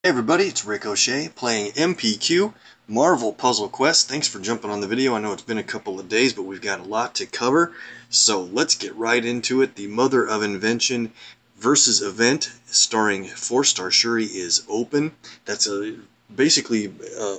Hey everybody, it's OShay playing MPQ, Marvel Puzzle Quest. Thanks for jumping on the video. I know it's been a couple of days, but we've got a lot to cover. So let's get right into it. The Mother of Invention versus event starring 4-star Shuri is open. That's basically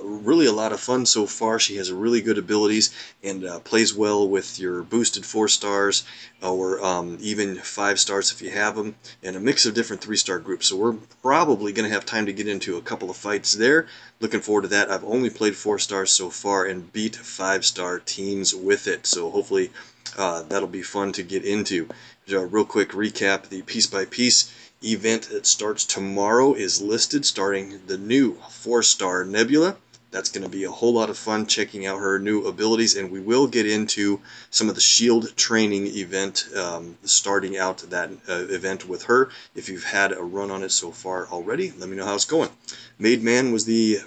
really a lot of fun so far. She has really good abilities and plays well with your boosted 4-stars or even 5-stars if you have them, and a mix of different 3-star groups. So we're probably going to have time to get into a couple of fights there. Looking forward to that. I've only played 4-stars so far and beat 5-star teams with it, so hopefully that'll be fun to get into. Real quick recap, the piece by piece event that starts tomorrow is listed, starting the new 4-star Nebula. That's going to be a whole lot of fun checking out her new abilities, and we will get into some of the shield training event, starting out that event with her. If you've had a run on it so far already, let me know how it's going. Made Man was the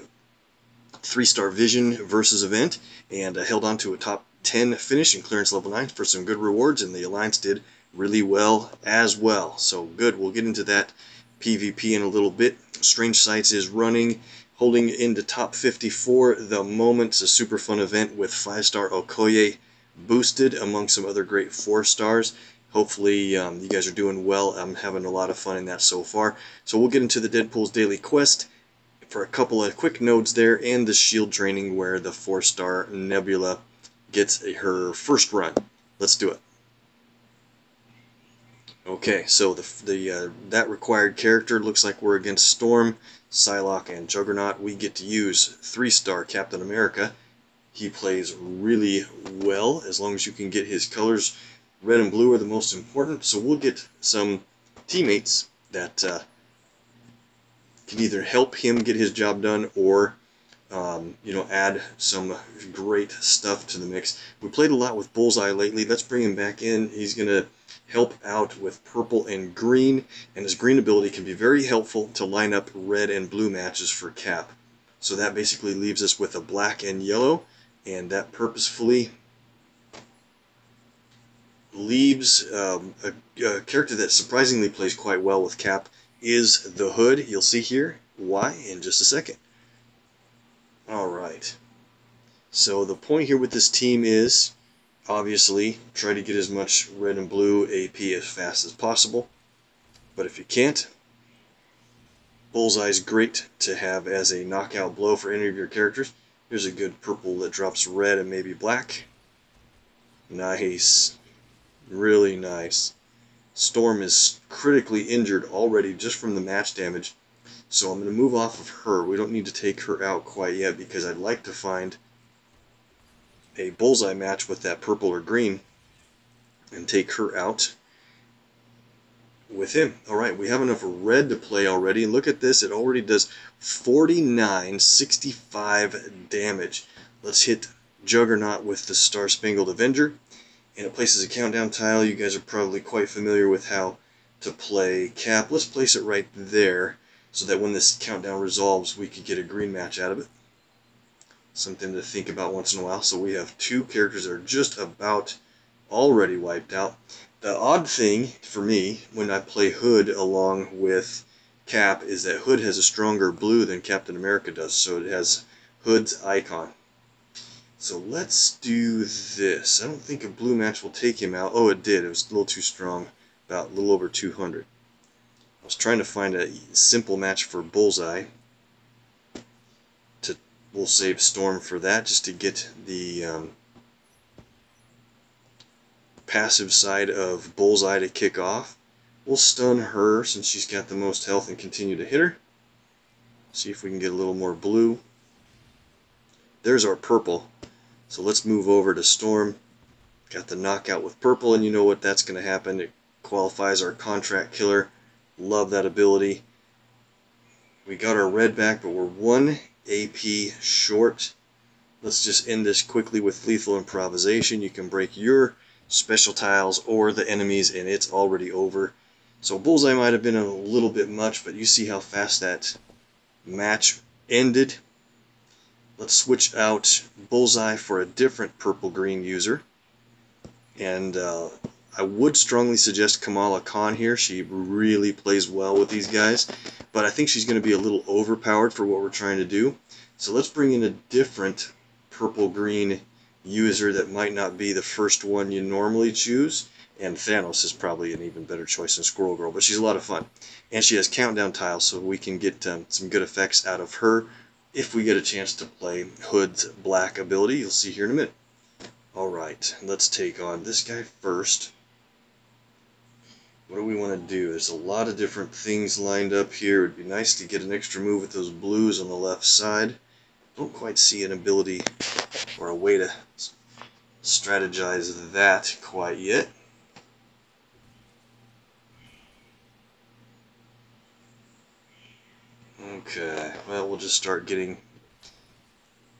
3-star Vision versus event, and held on to a top 10 finish in clearance level 9 for some good rewards, and the Alliance did really well as well. So good, we'll get into that PvP in a little bit. Strange Sights is running, holding into top 50 for the moment. It's a super fun event with 5-star Okoye boosted among some other great 4-stars. Hopefully you guys are doing well. I'm having a lot of fun in that so far. So we'll get into the Deadpool's Daily Quest for a couple of quick nodes there, and the shield training where the 4-star Nebula gets her first run. Let's do it. Okay, so that required character looks like we're against Storm, Psylocke, and Juggernaut. We get to use 3-star Captain America. He plays really well as long as you can get his colors. Red and blue are the most important, so we'll get some teammates that can either help him get his job done or add some great stuff to the mix. We played a lot with Bullseye lately. Let's bring him back in. He's going to help out with purple and green, and his green ability can be very helpful to line up red and blue matches for Cap. So that basically leaves us with a black and yellow, and that purposefully leaves a character that surprisingly plays quite well with Cap is the Hood. You'll see here why in just a second. Alright, so the point here with this team is obviously try to get as much red and blue AP as fast as possible, but if you can't, Bullseye's great to have as a knockout blow for any of your characters. Here's a good purple that drops red and maybe black. Nice, really nice. Storm is critically injured already just from the match damage, so I'm going to move off of her. We don't need to take her out quite yet because I'd like to find a Bullseye match with that purple or green and take her out with him. Alright, we have enough red to play already, and look at this, it already does 4965 damage. Let's hit Juggernaut with the Star Spangled Avenger, and it places a countdown tile. You guys are probably quite familiar with how to play Cap. Let's place it right there so that when this countdown resolves we could get a green match out of it. Something to think about once in a while. So we have two characters that are just about already wiped out. The odd thing for me when I play Hood along with Cap is that Hood has a stronger blue than Captain America does, so it has Hood's icon. So let's do this. I don't think a blue match will take him out. Oh, it did. It was a little too strong, about a little over 200. I was trying to find a simple match for Bullseye. We'll save Storm for that, just to get the passive side of Bullseye to kick off. We'll stun her since she's got the most health and continue to hit her. See if we can get a little more blue. There's our purple. So let's move over to Storm. Got the knockout with purple, and you know what that's going to happen. It qualifies our contract killer. Love that ability. We got our red back, but we're 1 AP short. Let's just end this quickly with lethal improvisation. You can break your special tiles or the enemies, and it's already over. So Bullseye might have been a little bit much, but you see how fast that match ended. Let's switch out Bullseye for a different purple-green user. And I would strongly suggest Kamala Khan here. She really plays well with these guys, but I think she's going to be a little overpowered for what we're trying to do. So let's bring in a different purple-green user that might not be the first one you normally choose. And Thanos is probably an even better choice than Squirrel Girl, but she's a lot of fun. And she has countdown tiles, so we can get some good effects out of her if we get a chance to play Hood's black ability. You'll see here in a minute. Alright, let's take on this guy first. What do we want to do? There's a lot of different things lined up here. It would be nice to get an extra move with those blues on the left side. Don't quite see an ability or a way to strategize that quite yet. Okay, well, we'll just start getting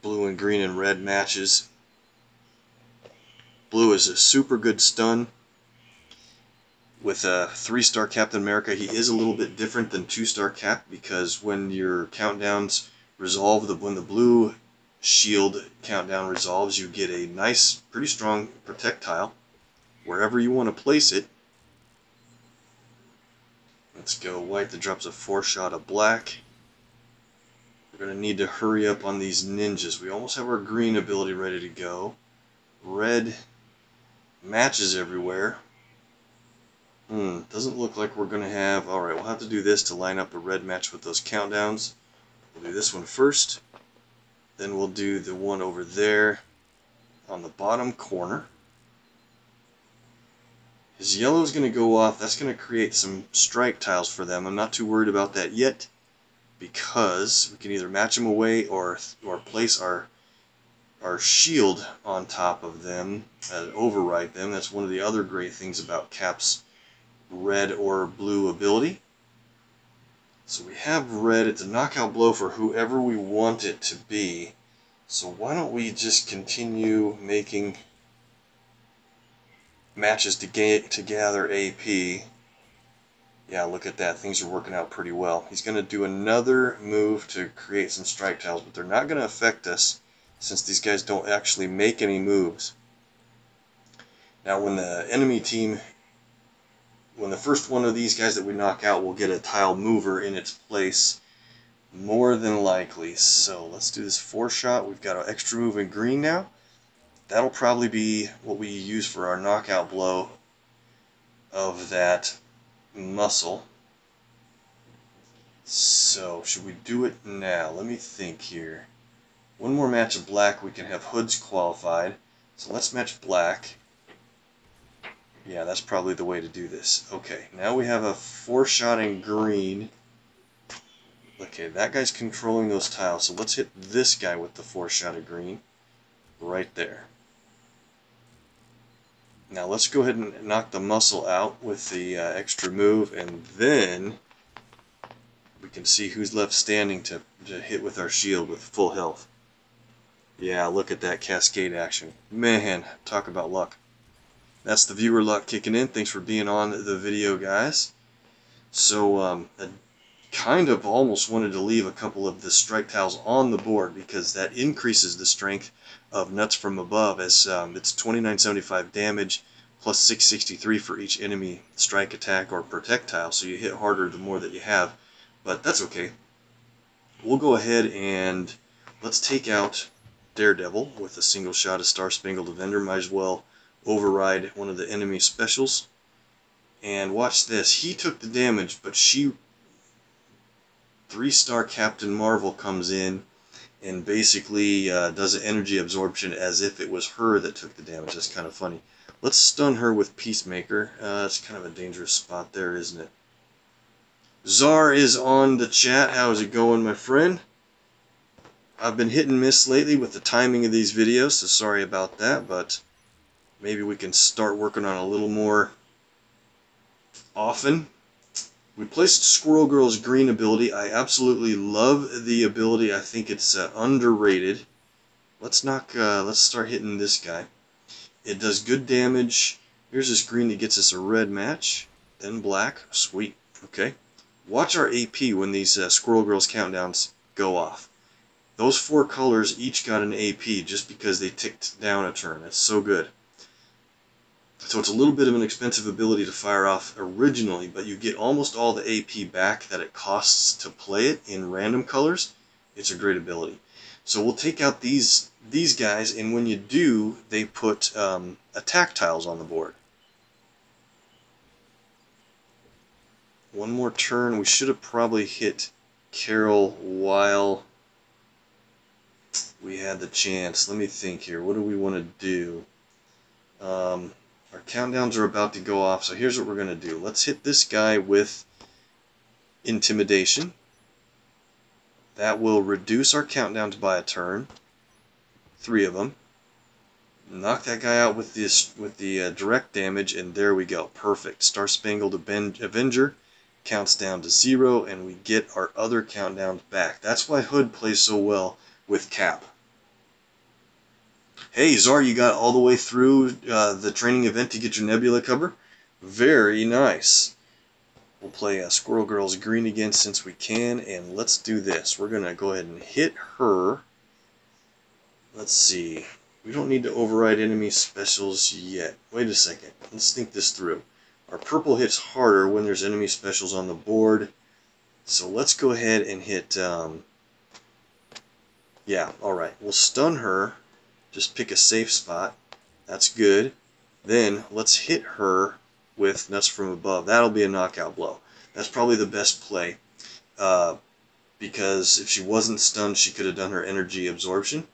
blue and green and red matches. Blue is a super good stun. With a 3-star Captain America, he is a little bit different than 2-star Cap, because when your countdowns resolve, when the blue shield countdown resolves, you get a nice, pretty strong projectile wherever you want to place it. Let's go white that drops a 4-shot of black. We're going to need to hurry up on these ninjas. We almost have our green ability ready to go. Red matches everywhere. Doesn't look like we're going to have... Alright, we'll have to do this to line up a red match with those countdowns. We'll do this one first. Then we'll do the one over there on the bottom corner. His yellow is going to go off. That's going to create some strike tiles for them. I'm not too worried about that yet, because we can either match them away or place our shield on top of them and override them. That's one of the other great things about Cap's red or blue ability. So we have red. It's a knockout blow for whoever we want it to be. So why don't we just continue making matches to gather AP. Yeah, look at that. Things are working out pretty well. He's going to do another move to create some strike tiles, but they're not going to affect us since these guys don't actually make any moves. Now when the enemy team, when the first one of these guys that we knock out will get a tile mover in its place, more than likely. So let's do this 4-shot. We've got an extra move in green now. That'll probably be what we use for our knockout blow of that muscle. So should we do it now? Let me think here. One more match of black, we can have hoods qualified. So let's match black. Yeah, that's probably the way to do this. Okay, now we have a 4-shot in green. Okay, that guy's controlling those tiles, so let's hit this guy with the 4-shot of green right there. Now let's go ahead and knock the muscle out with the extra move, and then we can see who's left standing to hit with our shield with full health. Yeah, look at that cascade action. Man, talk about luck. That's the viewer luck kicking in. Thanks for being on the video, guys. So, I kind of almost wanted to leave a couple of the strike tiles on the board because that increases the strength of Nuts from Above, as it's 2975 damage plus 663 for each enemy strike, attack, or protect tile, so you hit harder the more that you have, but that's okay. We'll go ahead and let's take out Daredevil with a single shot of Star Spangled Avenger. Might as well override one of the enemy specials. And watch this. He took the damage, but 3-star Captain Marvel comes in and basically does an energy absorption as if it was her that took the damage. That's kind of funny. Let's stun her with Peacemaker. It's kind of a dangerous spot there, isn't it? Czar is on the chat. How's it going, my friend? I've been hit and miss lately with the timing of these videos, so sorry about that, but maybe we can start working on a little more often. We placed Squirrel Girl's green ability. I absolutely love the ability. I think it's underrated. Let's start hitting this guy. It does good damage. Here's this green that gets us a red match, then black. Sweet. Okay. Watch our AP when these Squirrel Girl's countdowns go off. Those 4 colors each got an AP just because they ticked down a turn. That's so good. So it's a little bit of an expensive ability to fire off originally, but you get almost all the AP back that it costs to play it in random colors. It's a great ability. So we'll take out these guys, and when you do, they put attack tiles on the board. One more turn. We should have probably hit Carol while we had the chance. Let me think here. What do we want to do? Our countdowns are about to go off, so here's what we're going to do. Let's hit this guy with Intimidation. That will reduce our countdowns by a turn. 3 of them. Knock that guy out with the direct damage, and there we go. Perfect. Star Spangled Avenger counts down to 0, and we get our other countdowns back. That's why Hood plays so well with Cap. Hey, Zar, you got all the way through the training event to get your Nebula cover? Very nice. We'll play Squirrel Girl's green again since we can, and let's do this. We're going to go ahead and hit her. Let's see. We don't need to override enemy specials yet. Wait a second. Let's think this through. Our purple hits harder when there's enemy specials on the board. So let's go ahead and hit... yeah, alright. We'll stun her. Just pick a safe spot. That's good. Then let's hit her with Nuts from Above. That'll be a knockout blow. That's probably the best play. Because if she wasn't stunned, she could have done her energy absorption.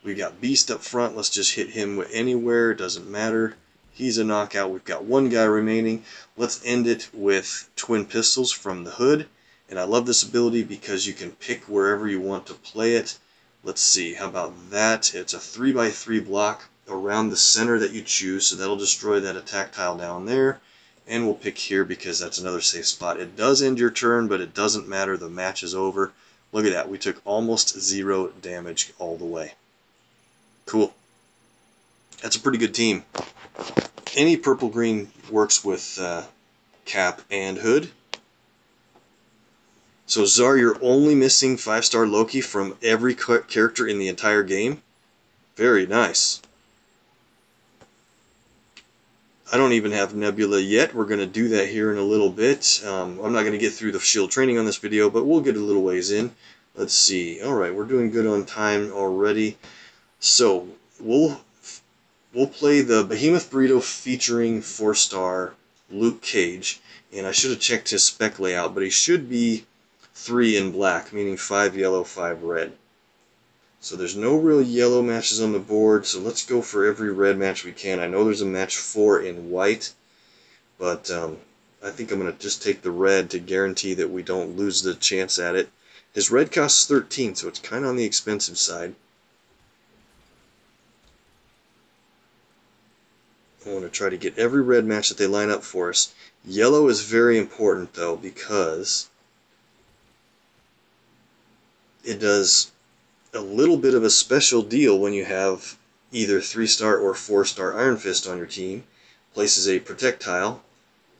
We got Beast up front. Let's just hit him anywhere. It doesn't matter. He's a knockout. We've got one guy remaining. Let's end it with Twin Pistols from the Hood. And I love this ability because you can pick wherever you want to play it. Let's see. How about that? It's a 3x3 block around the center that you choose. So that'll destroy that attack tile down there. And we'll pick here because that's another safe spot. It does end your turn, but it doesn't matter. The match is over. Look at that. We took almost 0 damage all the way. Cool. That's a pretty good team. Any purple-green works with Cap and Hood. So Zar, you're only missing 5-star Loki from every character in the entire game. Very nice. I don't even have Nebula yet. We're going to do that here in a little bit. I'm not going to get through the shield training on this video, but we'll get a little ways in. Let's see. Alright, we're doing good on time already. So, we'll play the Behemoth Burrito featuring 4-star Luke Cage. And I should have checked his spec layout, but he should be 3 in black, meaning 5 yellow, 5 red. So there's no real yellow matches on the board, so let's go for every red match we can. I know there's a match 4 in white, but I think I'm going to just take the red to guarantee that we don't lose the chance at it. His red costs 13, so it's kind of on the expensive side. I want to try to get every red match that they line up for us. Yellow is very important, though, because it does a little bit of a special deal when you have either 3-star or 4-star Iron Fist on your team. Places a Protect tile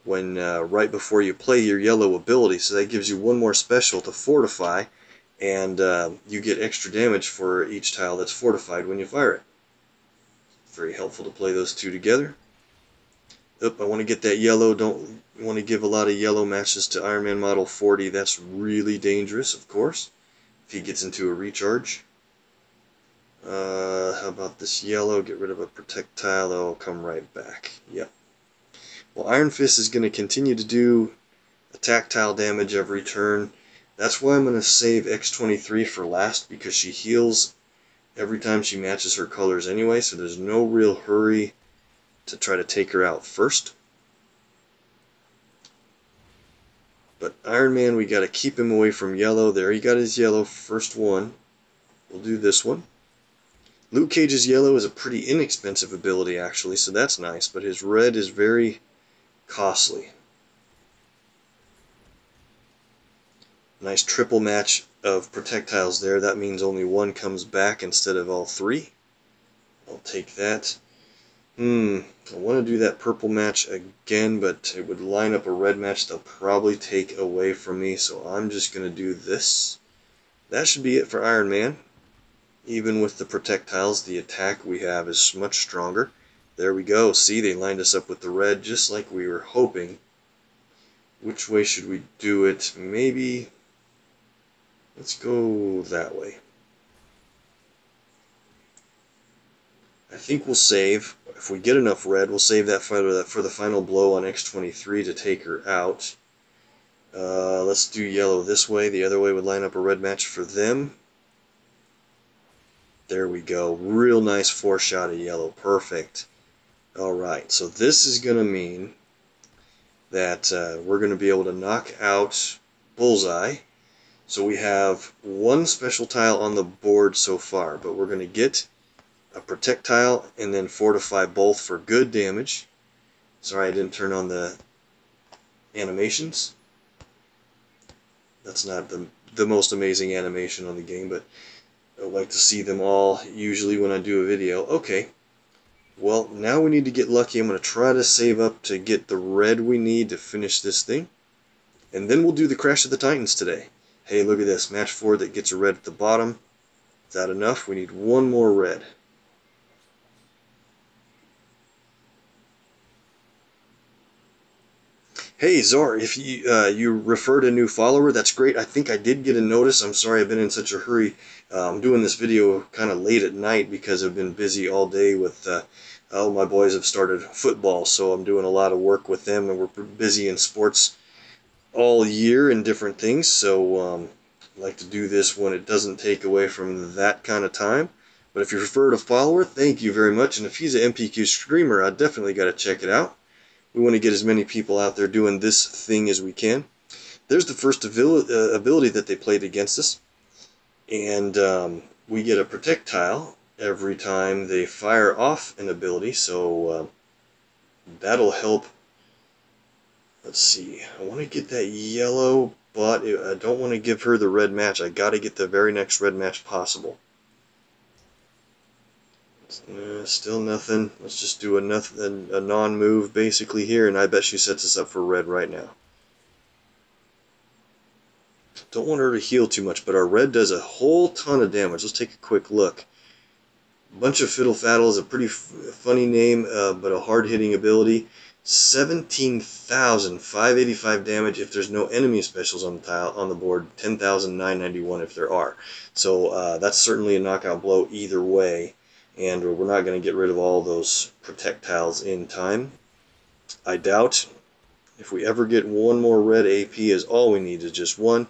when right before you play your yellow ability, so that gives you one more special to fortify, and you get extra damage for each tile that's fortified when you fire it. Very helpful to play those two together. Oop, I want to get that yellow. Don't want to give a lot of yellow matches to Iron Man Model 40. That's really dangerous, of course, if he gets into a recharge. How about this yellow? Get rid of a Protect tile. That'll come right back. Yep. Well, Iron Fist is going to continue to do attack tile damage every turn. That's why I'm going to save X-23 for last, because she heals every time she matches her colors anyway, so there's no real hurry to try to take her out first. But Iron Man, we got to keep him away from yellow. There, he got his yellow, first one. We'll do this one. Luke Cage's yellow is a pretty inexpensive ability, actually, so that's nice, but his red is very costly. Nice triple match of projectiles there. That means only one comes back instead of all 3. I'll take that. I want to do that purple match again, but it would line up a red match they'll probably take away from me, so I'm just going to do this. That should be it for Iron Man. Even with the projectiles, the attack we have is much stronger. There we go. See, they lined us up with the red just like we were hoping. Which way should we do it? Maybe let's go that way. I think we'll save. If we get enough red, we'll save that for the final blow on X-23 to take her out. Let's do yellow this way. The other way would line up a red match for them. There we go. Real nice 4-shot of yellow. Perfect. Alright, so this is going to mean that we're going to be able to knock out Bullseye. So we have one special tile on the board so far, but we're going to get a protect tile and then fortify both for good damage. Sorry I didn't turn on the animations. That's not the most amazing animation on the game, but I like to see them all usually when I do a video. Okay, well now we need to get lucky. I'm going to try to save up to get the red we need to finish this thing, and then we'll do the Crash of the Titans today. Hey, look at this, match 4 that gets a red at the bottom. Is that enough? We need one more red. Hey Zor, if you referred a new follower, that's great. I think I did get a notice. I'm sorry I've been in such a hurry. I'm doing this video kind of late at night because I've been busy all day with all my boys have started football, so I'm doing a lot of work with them, and we're busy in sports all year and different things. So I like to do this when it doesn't take away from that kind of time. But if you referred a follower, thank you very much. And if he's an MPQ streamer, I definitely got to check it out. We want to get as many people out there doing this thing as we can. There's the first ability that they played against us. And we get a protect tile every time they fire off an ability. So that'll help. Let's see. I want to get that yellow, but I don't want to give her the red match. I got to get the very next red match possible. Still nothing. Let's just do a non-move basically here, and I bet she sets us up for red right now. Don't want her to heal too much, but our red does a whole ton of damage. Let's take a quick look. Bunch of Fiddle Faddle is a pretty funny name, but a hard-hitting ability. 17,585 damage if there's no enemy specials on the board. 10,991 if there are. So that's certainly a knockout blow either way. And we're not going to get rid of all those protect tiles in time. I doubt if we ever get one more red AP, is all we need is just one.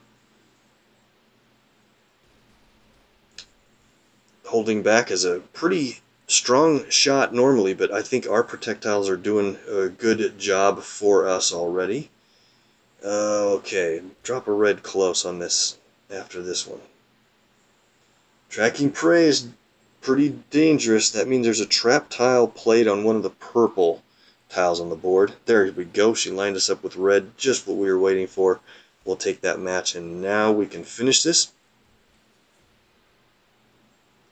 Holding back is a pretty strong shot normally, but I think our projectiles are doing a good job for us already. Okay, drop a red close on this after this one. Tracking prey is pretty dangerous. That means there's a trap tile played on one of the purple tiles on the board. There we go. She lined us up with red, just what we were waiting for. We'll take that match, and now we can finish this.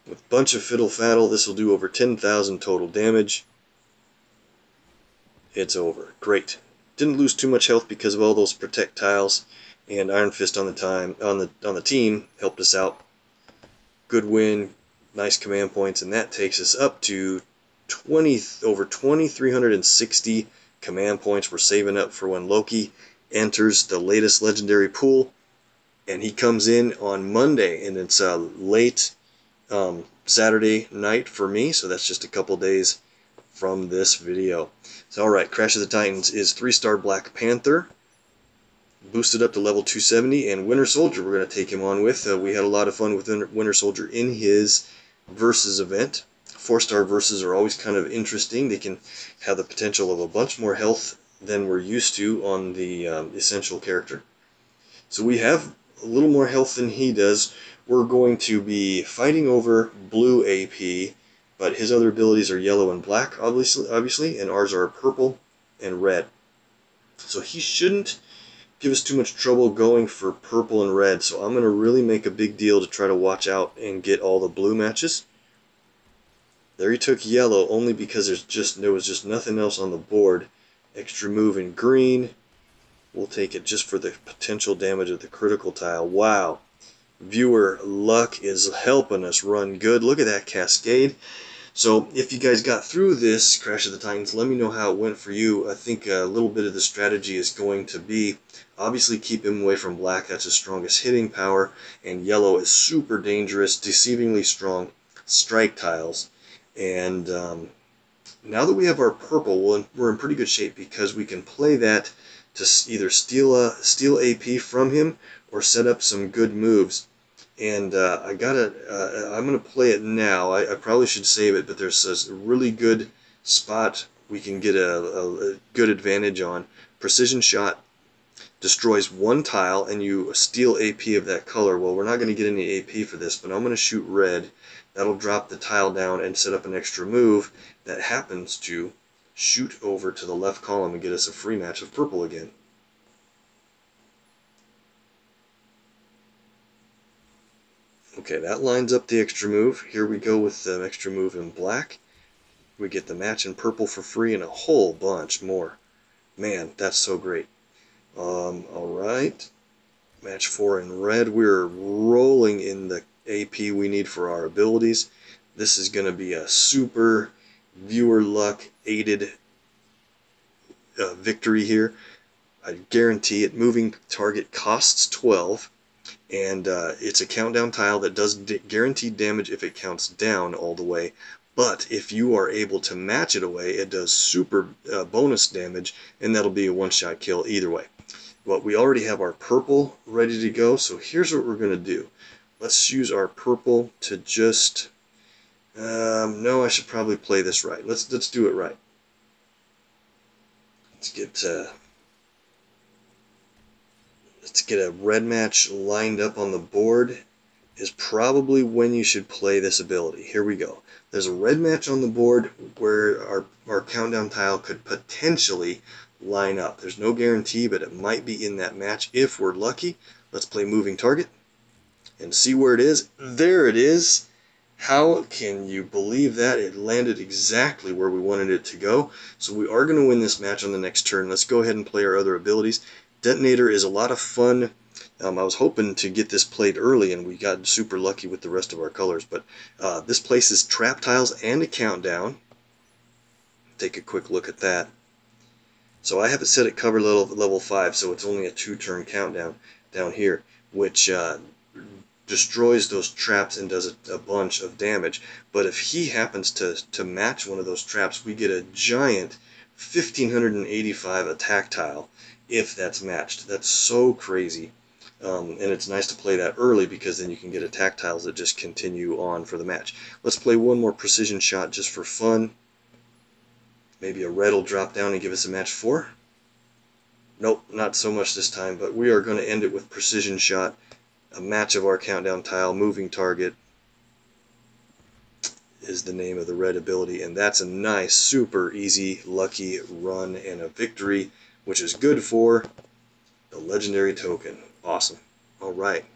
With a bunch of Fiddle Faddle, this will do over 10,000 total damage. It's over. Great. Didn't lose too much health because of all those protect tiles, and Iron Fist on the team helped us out. Good win. Nice command points, and that takes us up to over 2,360 command points. We're saving up for when Loki enters the latest legendary pool, and he comes in on Monday, and it's late Saturday night for me, so that's just a couple days from this video. So alright, Crash of the Titans is 3-star Black Panther, boosted up to level 270, and Winter Soldier we're going to take him on with. We had a lot of fun with Winter Soldier in his Versus event. 4-star Versus are always kind of interesting. They can have the potential of a bunch more health than we're used to on the essential character. So we have a little more health than he does. We're going to be fighting over blue AP, but his other abilities are yellow and black, obviously, and ours are purple and red. So he shouldn't give us too much trouble going for purple and red, so I'm going to really make a big deal to try to watch out and get all the blue matches. There he took yellow only because there was just nothing else on the board. Extra move in green. We'll take it just for the potential damage of the critical tile. Wow. Viewer luck is helping us run good. Look at that cascade. So if you guys got through this Crash of the Titans, let me know how it went for you. I think a little bit of the strategy is going to be, obviously keep him away from black, that's his strongest hitting power, and yellow is super dangerous, deceivingly strong strike tiles. And now that we have our purple, we're in pretty good shape because we can play that to either steal AP from him or set up some good moves. And I'm gonna play it now. I probably should save it, but there's a really good spot we can get a good advantage on. Precision shot destroys one tile, and you steal AP of that color. Well, we're not going to get any AP for this, but I'm going to shoot red. That'll drop the tile down and set up an extra move that happens to shoot over to the left column and get us a free match of purple again. Okay, that lines up the extra move. Here we go with the extra move in black. We get the match in purple for free and a whole bunch more. Man, that's so great. Alright. Match 4 in red. We're rolling in the AP we need for our abilities. This is going to be a super viewer luck aided victory here. I guarantee it. Moving target costs 12. And it's a countdown tile that does guaranteed damage if it counts down all the way. But if you are able to match it away, it does super bonus damage, and that'll be a one-shot kill either way. But we already have our purple ready to go, so here's what we're going to do. Let's use our purple to just... no, I should probably play this right. Let's do it right. Let's get a red match lined up on the board is probably when you should play this ability. Here we go. There's a red match on the board where our countdown tile could potentially line up. There's no guarantee, but it might be in that match if we're lucky. Let's play moving target and see where it is. There it is. How can you believe that? It landed exactly where we wanted it to go. So we are going to win this match on the next turn. Let's go ahead and play our other abilities. Detonator is a lot of fun. I was hoping to get this played early, and we got super lucky with the rest of our colors. But this places trap tiles and a countdown. Take a quick look at that. So I have it set at cover level 5, so it's only a 2-turn countdown down here, which destroys those traps and does a bunch of damage. But if he happens to match one of those traps, we get a giant 1585 attack tile if that's matched. That's so crazy. And it's nice to play that early because then you can get attack tiles that just continue on for the match. Let's play one more precision shot just for fun. Maybe a red will drop down and give us a match 4. Nope, not so much this time, but we are going to end it with precision shot. A match of our countdown tile. Moving target is the name of the red ability, and that's a nice, super easy, lucky run and a victory, which is good for the legendary token. Awesome. Alright.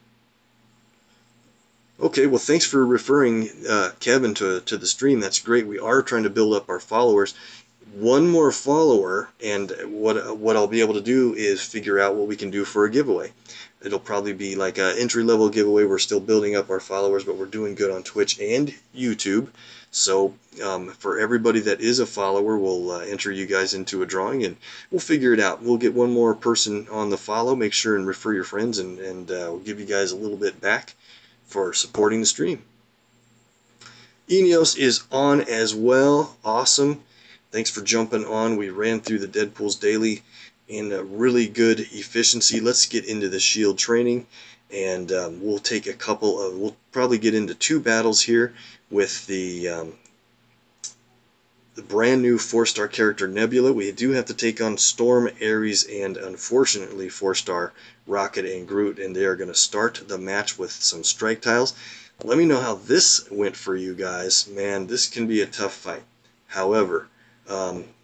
Okay, well, thanks for referring Kevin to the stream. That's great. We are trying to build up our followers. One more follower, and what I'll be able to do is figure out what we can do for a giveaway. It'll probably be like an entry-level giveaway. We're still building up our followers, but we're doing good on Twitch and YouTube. So for everybody that is a follower, we'll enter you guys into a drawing, and we'll figure it out. We'll get one more person on the follow. Make sure and refer your friends, and we'll give you guys a little bit back for supporting the stream. Eneos is on as well. Awesome. Thanks for jumping on. We ran through the Deadpools daily in a really good efficiency. Let's get into the shield training, and we'll take we'll probably get into 2 battles here with the brand new 4-star character Nebula. We do have to take on Storm, Ares, and unfortunately 4-star Rocket and Groot, and they are going to start the match with some strike tiles. Let me know how this went for you guys. Man, this can be a tough fight. However,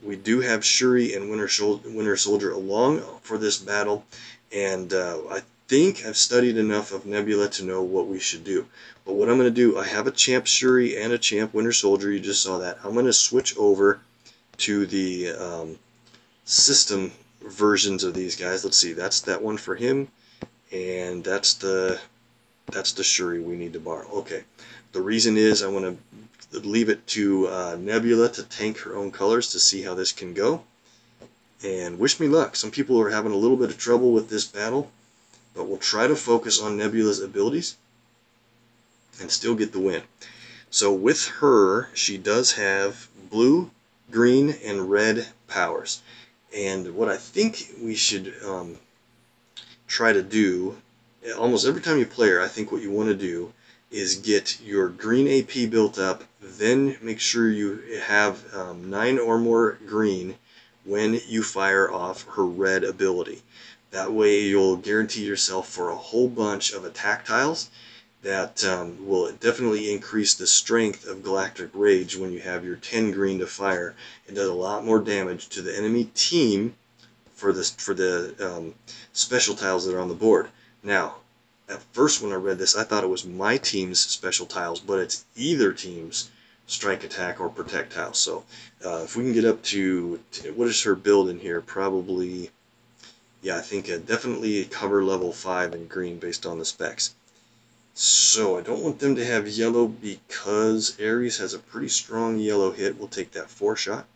we do have Shuri and Winter Soldier along for this battle, and I think I've studied enough of Nebula to know what we should do. But what I'm going to do, I have a champ Shuri and a champ Winter Soldier. You just saw that. I'm going to switch over to the system versions of these guys. Let's see, that's that one for him, and that's the That's the Shuri we need to borrow. Okay. The reason is I want to leave it to Nebula to tank her own colors to see how this can go. And wish me luck. Some people are having a little bit of trouble with this battle, but we'll try to focus on Nebula's abilities and still get the win. So with her, she does have blue, green, and red powers. And what I think we should try to do, almost every time you play her, I think what you want to do is get your green AP built up, then make sure you have 9 or more green when you fire off her red ability. That way you'll guarantee yourself for a whole bunch of attack tiles that will definitely increase the strength of Galactic Rage when you have your 10 green to fire. It does a lot more damage to the enemy team for the special tiles that are on the board. Now, at first when I read this, I thought it was my team's special tiles, but it's either team's strike, attack, or protect tiles. So if we can get up to, what is her build in here? Probably, yeah, I think definitely cover level 5 in green based on the specs. So I don't want them to have yellow because Ares has a pretty strong yellow hit. We'll take that 4-shot.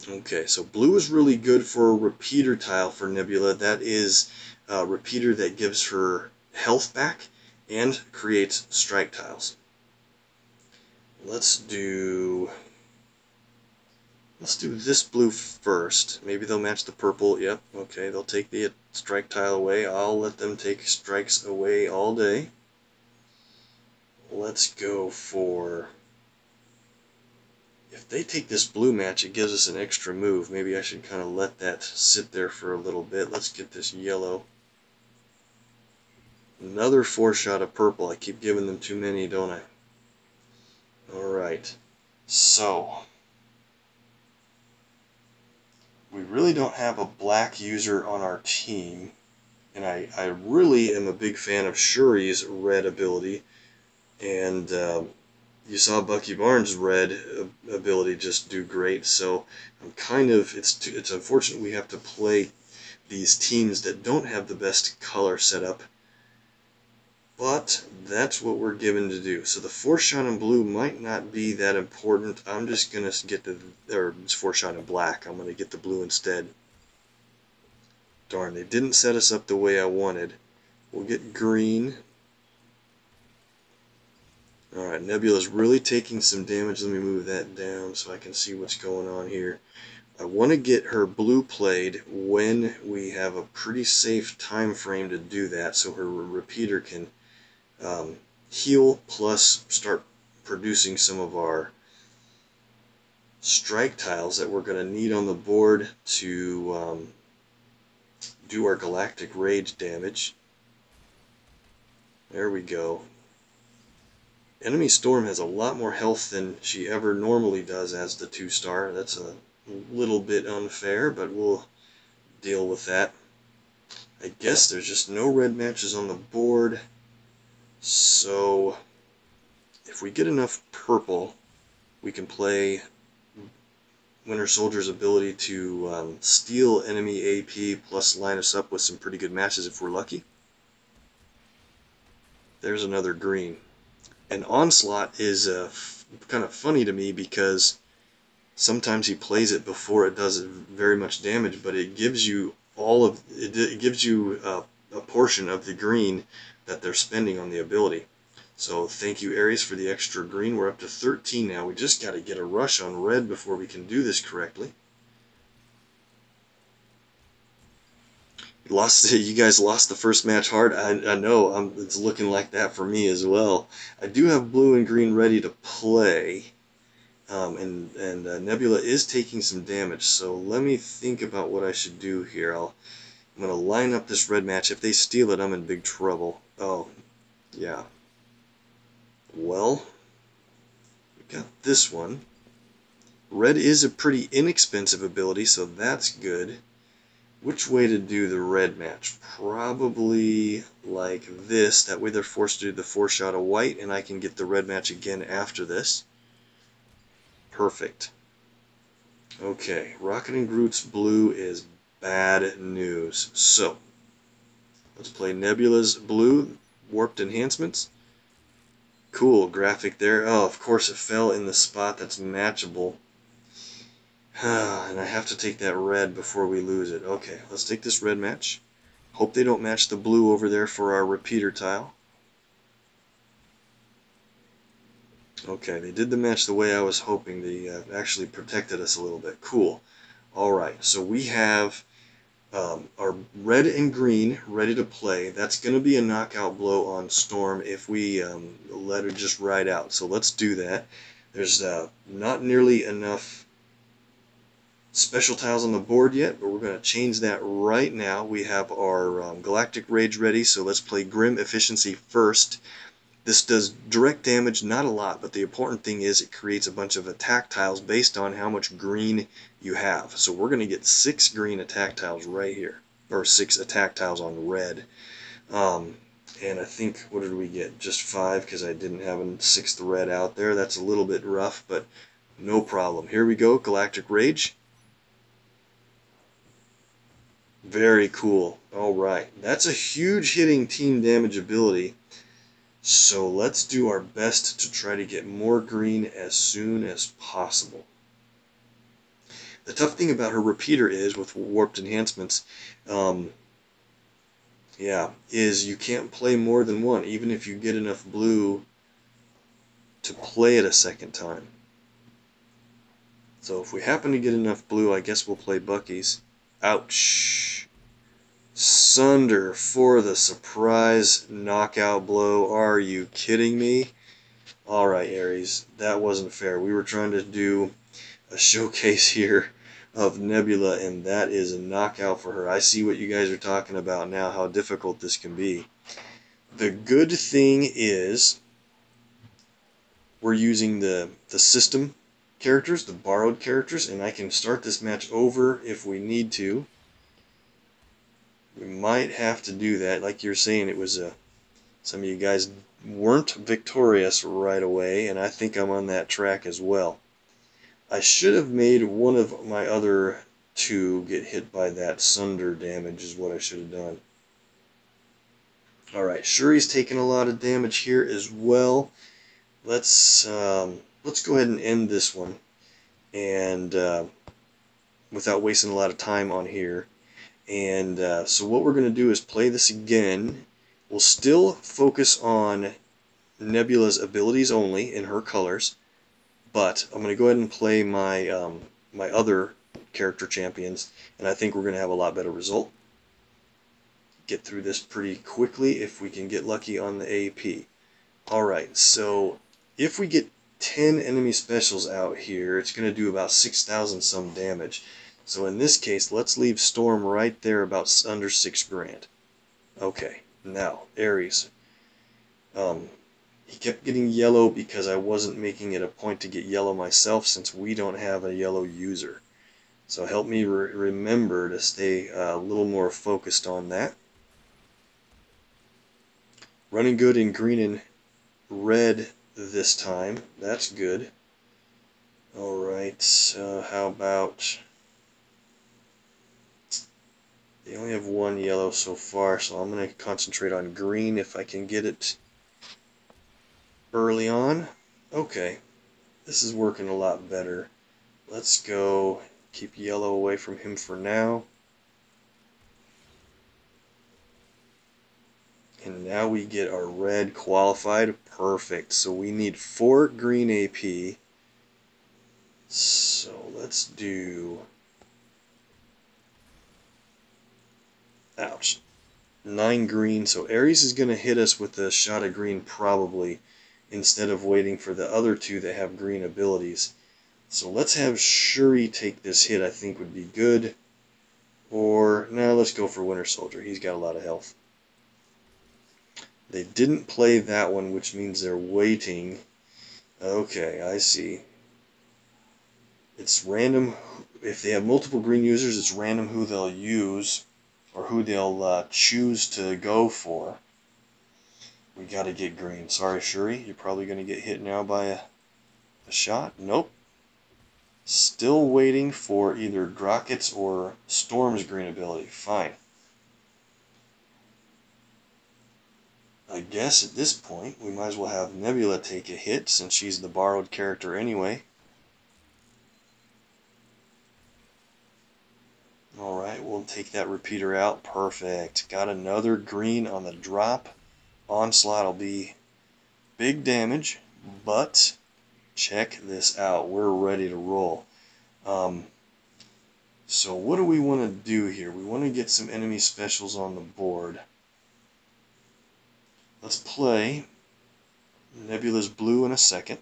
Okay, so blue is really good for a repeater tile for Nebula. That is a repeater that gives her health back and creates strike tiles. Let's do this blue first. Maybe they'll match the purple. Yep, okay, they'll take the strike tile away. I'll let them take strikes away all day. Let's go for... If they take this blue match, it gives us an extra move. Maybe I should kind of let that sit there for a little bit. Let's get this yellow. Another 4-shot of purple. I keep giving them too many, don't I? Alright. So, we really don't have a black user on our team. And I really am a big fan of Shuri's red ability. And you saw Bucky Barnes' red ability just do great, so I'm kind of, it's unfortunate we have to play these teams that don't have the best color setup, but that's what we're given to do. So the 4-shot in blue might not be that important. I'm just going to get the, or 4-shot in black, I'm going to get the blue instead. Darn, they didn't set us up the way I wanted. We'll get green. Alright, Nebula's really taking some damage. Let me move that down so I can see what's going on here. I want to get her blue played when we have a pretty safe time frame to do that, so her repeater can heal plus start producing some of our strike tiles that we're going to need on the board to do our Galactic Rage damage. There we go. Enemy Storm has a lot more health than she ever normally does as the 2-star. That's a little bit unfair, but we'll deal with that. I guess there's just no red matches on the board, so if we get enough purple, we can play Winter Soldier's ability to steal enemy AP plus line us up with some pretty good matches if we're lucky. There's another green. And Onslaught is kind of funny to me because sometimes he plays it before it does very much damage, but it gives you it gives you a portion of the green that they're spending on the ability. So thank you, Ares, for the extra green. We're up to 13 now. We just got to get a rush on red before we can do this correctly. You guys lost the first match hard. I know. It's looking like that for me as well. I do have blue and green ready to play. And Nebula is taking some damage. So let me think about what I should do here. I'm going to line up this red match. If they steal it, I'm in big trouble. Oh, yeah. Well, we got this one. Red is a pretty inexpensive ability, so that's good. Which way to do the red match? Probably like this. That way they're forced to do the 4-shot of white, and I can get the red match again after this. Perfect. Okay, Rocket and Groot's blue is bad news. So, Let's play Nebula's blue, warped enhancements. Cool graphic there. Oh, of course it fell in the spot that's matchable. And I have to take that red before we lose it. Okay, let's take this red match. Hope they don't match the blue over there for our repeater tile. Okay, they did the match the way I was hoping. They actually protected us a little bit. Cool. Alright, so we have our red and green ready to play. That's going to be a knockout blow on Storm if we let her just ride out. So let's do that. There's not nearly enough special tiles on the board yet, but we're going to change that right now. We have our Galactic Rage ready, so let's play Grim Efficiency first. This does direct damage, not a lot, but the important thing is it creates a bunch of attack tiles based on how much green you have. So we're going to get 6 green attack tiles right here, or 6 attack tiles on red. And I think, what did we get? Just 5 because I didn't have a 6th red out there. That's a little bit rough, but no problem. Here we go, Galactic Rage. Very cool. Alright, that's a huge hitting team damage ability. So let's do our best to try to get more green as soon as possible. The tough thing about her repeater is, with warped enhancements, is you can't play more than one, even if you get enough blue to play it a second time. So if we happen to get enough blue, I guess we'll play Bucky's. Ouch! Sunder for the surprise knockout blow. Are you kidding me? Alright, Aries, that wasn't fair. We were trying to do a showcase here of Nebula, and that is a knockout for her. I see what you guys are talking about now, how difficult this can be. The good thing is we're using the system characters, the borrowed characters, and I can start this match over if we need to. We might have to do that. Like you're saying, it was some of you guys weren't victorious right away, and I think I'm on that track as well. I should have made one of my other 2 get hit by that Sunder damage is what I should have done. Alright, Shuri's taking a lot of damage here as well. Let's go ahead and end this one, and without wasting a lot of time on here. And so what we're going to do is play this again. We'll still focus on Nebula's abilities only in her colors, but I'm going to go ahead and play my my other character champions, and I think we're going to have a lot better result. Get through this pretty quickly if we can get lucky on the AP. Alright, so if we get 10 enemy specials out here, it's going to do about 6,000 some damage. So in this case, let's leave Storm right there about under 6 grand. Okay, now, Aries. He kept getting yellow because I wasn't making it a point to get yellow myself, since we don't have a yellow user. So help me remember to stay a little more focused on that. Running good in green and red this time. That's good. Alright, how about... They only have 1 yellow so far, so I'm going to concentrate on green if I can get it early on. Okay, this is working a lot better. Let's go keep yellow away from him for now. And now we get our red qualified. Perfect. So we need 4 green AP. So let's do... Ouch. 9 green, so Aries is going to hit us with a shot of green probably, instead of waiting for the other 2 that have green abilities. So let's have Shuri take this hit, I think would be good. Or, no, let's go for Winter Soldier. He's got a lot of health. They didn't play that one, which means they're waiting. Okay, I see. It's random. If they have multiple green users, it's random who they'll use, or who they'll choose to go for. We gotta get green. Sorry, Shuri. You're probably gonna get hit now by a shot. Nope. Still waiting for either Grocket's or Storm's green ability. Fine. I guess at this point we might as well have Nebula take a hit since she's the borrowed character anyway. Alright, we'll take that repeater out. Perfect. Got another green on the drop. Onslaught will be big damage, but check this out. We're ready to roll. So what do we want to do here? We want to get some enemy specials on the board. Let's play Nebula's blue in a second.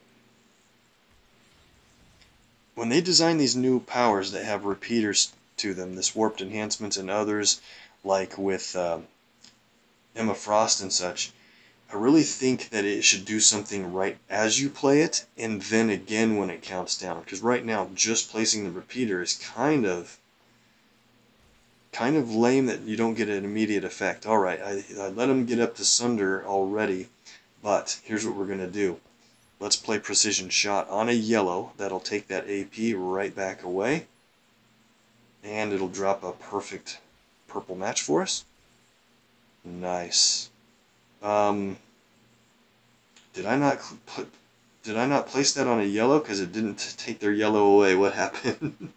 When they design these new powers that have repeaters to them, this warped enhancements and others, like with Emma Frost and such, I really think that it should do something right as you play it, and then again when it counts down. Because right now, just placing the repeater is kind of lame that you don't get an immediate effect. Alright, I let him get up to Sunder already, but here's what we're going to do. Let's play Precision Shot on a yellow. That'll take that AP right back away, and it'll drop a perfect purple match for us. Nice. Did I not place that on a yellow because it didn't take their yellow away? What happened?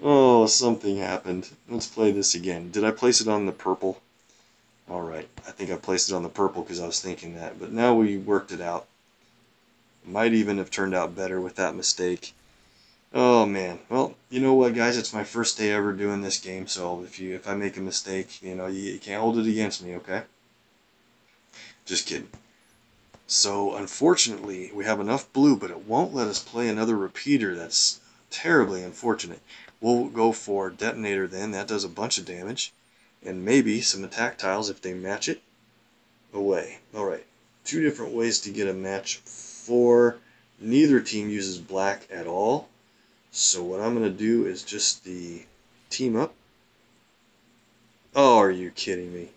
Oh, something happened. Let's play this again. Did I place it on the purple? Alright, I think I placed it on the purple because I was thinking that, but now we worked it out. Might even have turned out better with that mistake. Oh man, well, you know what guys, it's my first day ever doing this game, so if I make a mistake, you can't hold it against me, okay? Just kidding. So unfortunately, we have enough blue, but it won't let us play another repeater. That's terribly unfortunate. We'll go for detonator then. That does a bunch of damage, and maybe some attack tiles if they match it. Away. Alright, 2 different ways to get a match for. Neither team uses black at all, so what I'm going to do is just the team up. Oh, are you kidding me?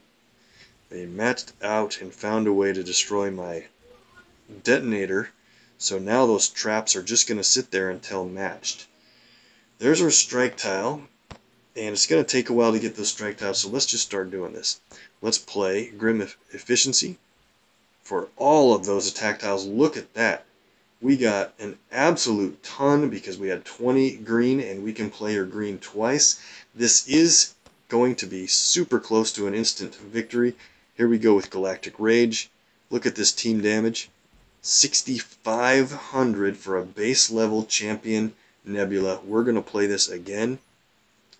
They matched out and found a way to destroy my detonator, so now those traps are just going to sit there until matched. There's our strike tile, and it's going to take a while to get those strike tiles, so let's just start doing this. Let's play Grim Efficiency for all of those attack tiles. Look at that. We got an absolute ton because we had 20 green, and we can play our green twice. This is going to be super close to an instant victory. Here we go with Galactic Rage. Look at this team damage. 6,500 for a base level champion Nebula. We're going to play this again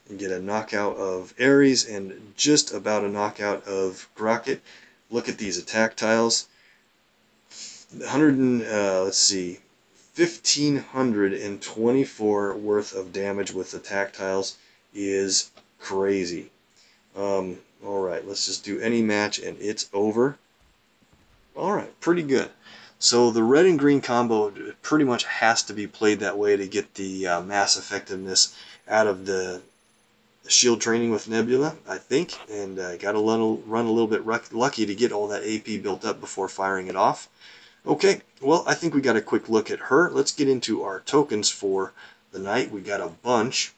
and get a knockout of Ares and just about a knockout of Groot. Look at these attack tiles. 1,524 worth of damage with attack tiles is crazy. Alright, let's just do any match and it's over. Alright, pretty good. So the red and green combo pretty much has to be played that way to get the mass effectiveness out of the shield training with Nebula, I think. And got to run a little bit lucky to get all that AP built up before firing it off. Okay, well, I think we got a quick look at her. Let's get into our tokens for the night. We got a bunch.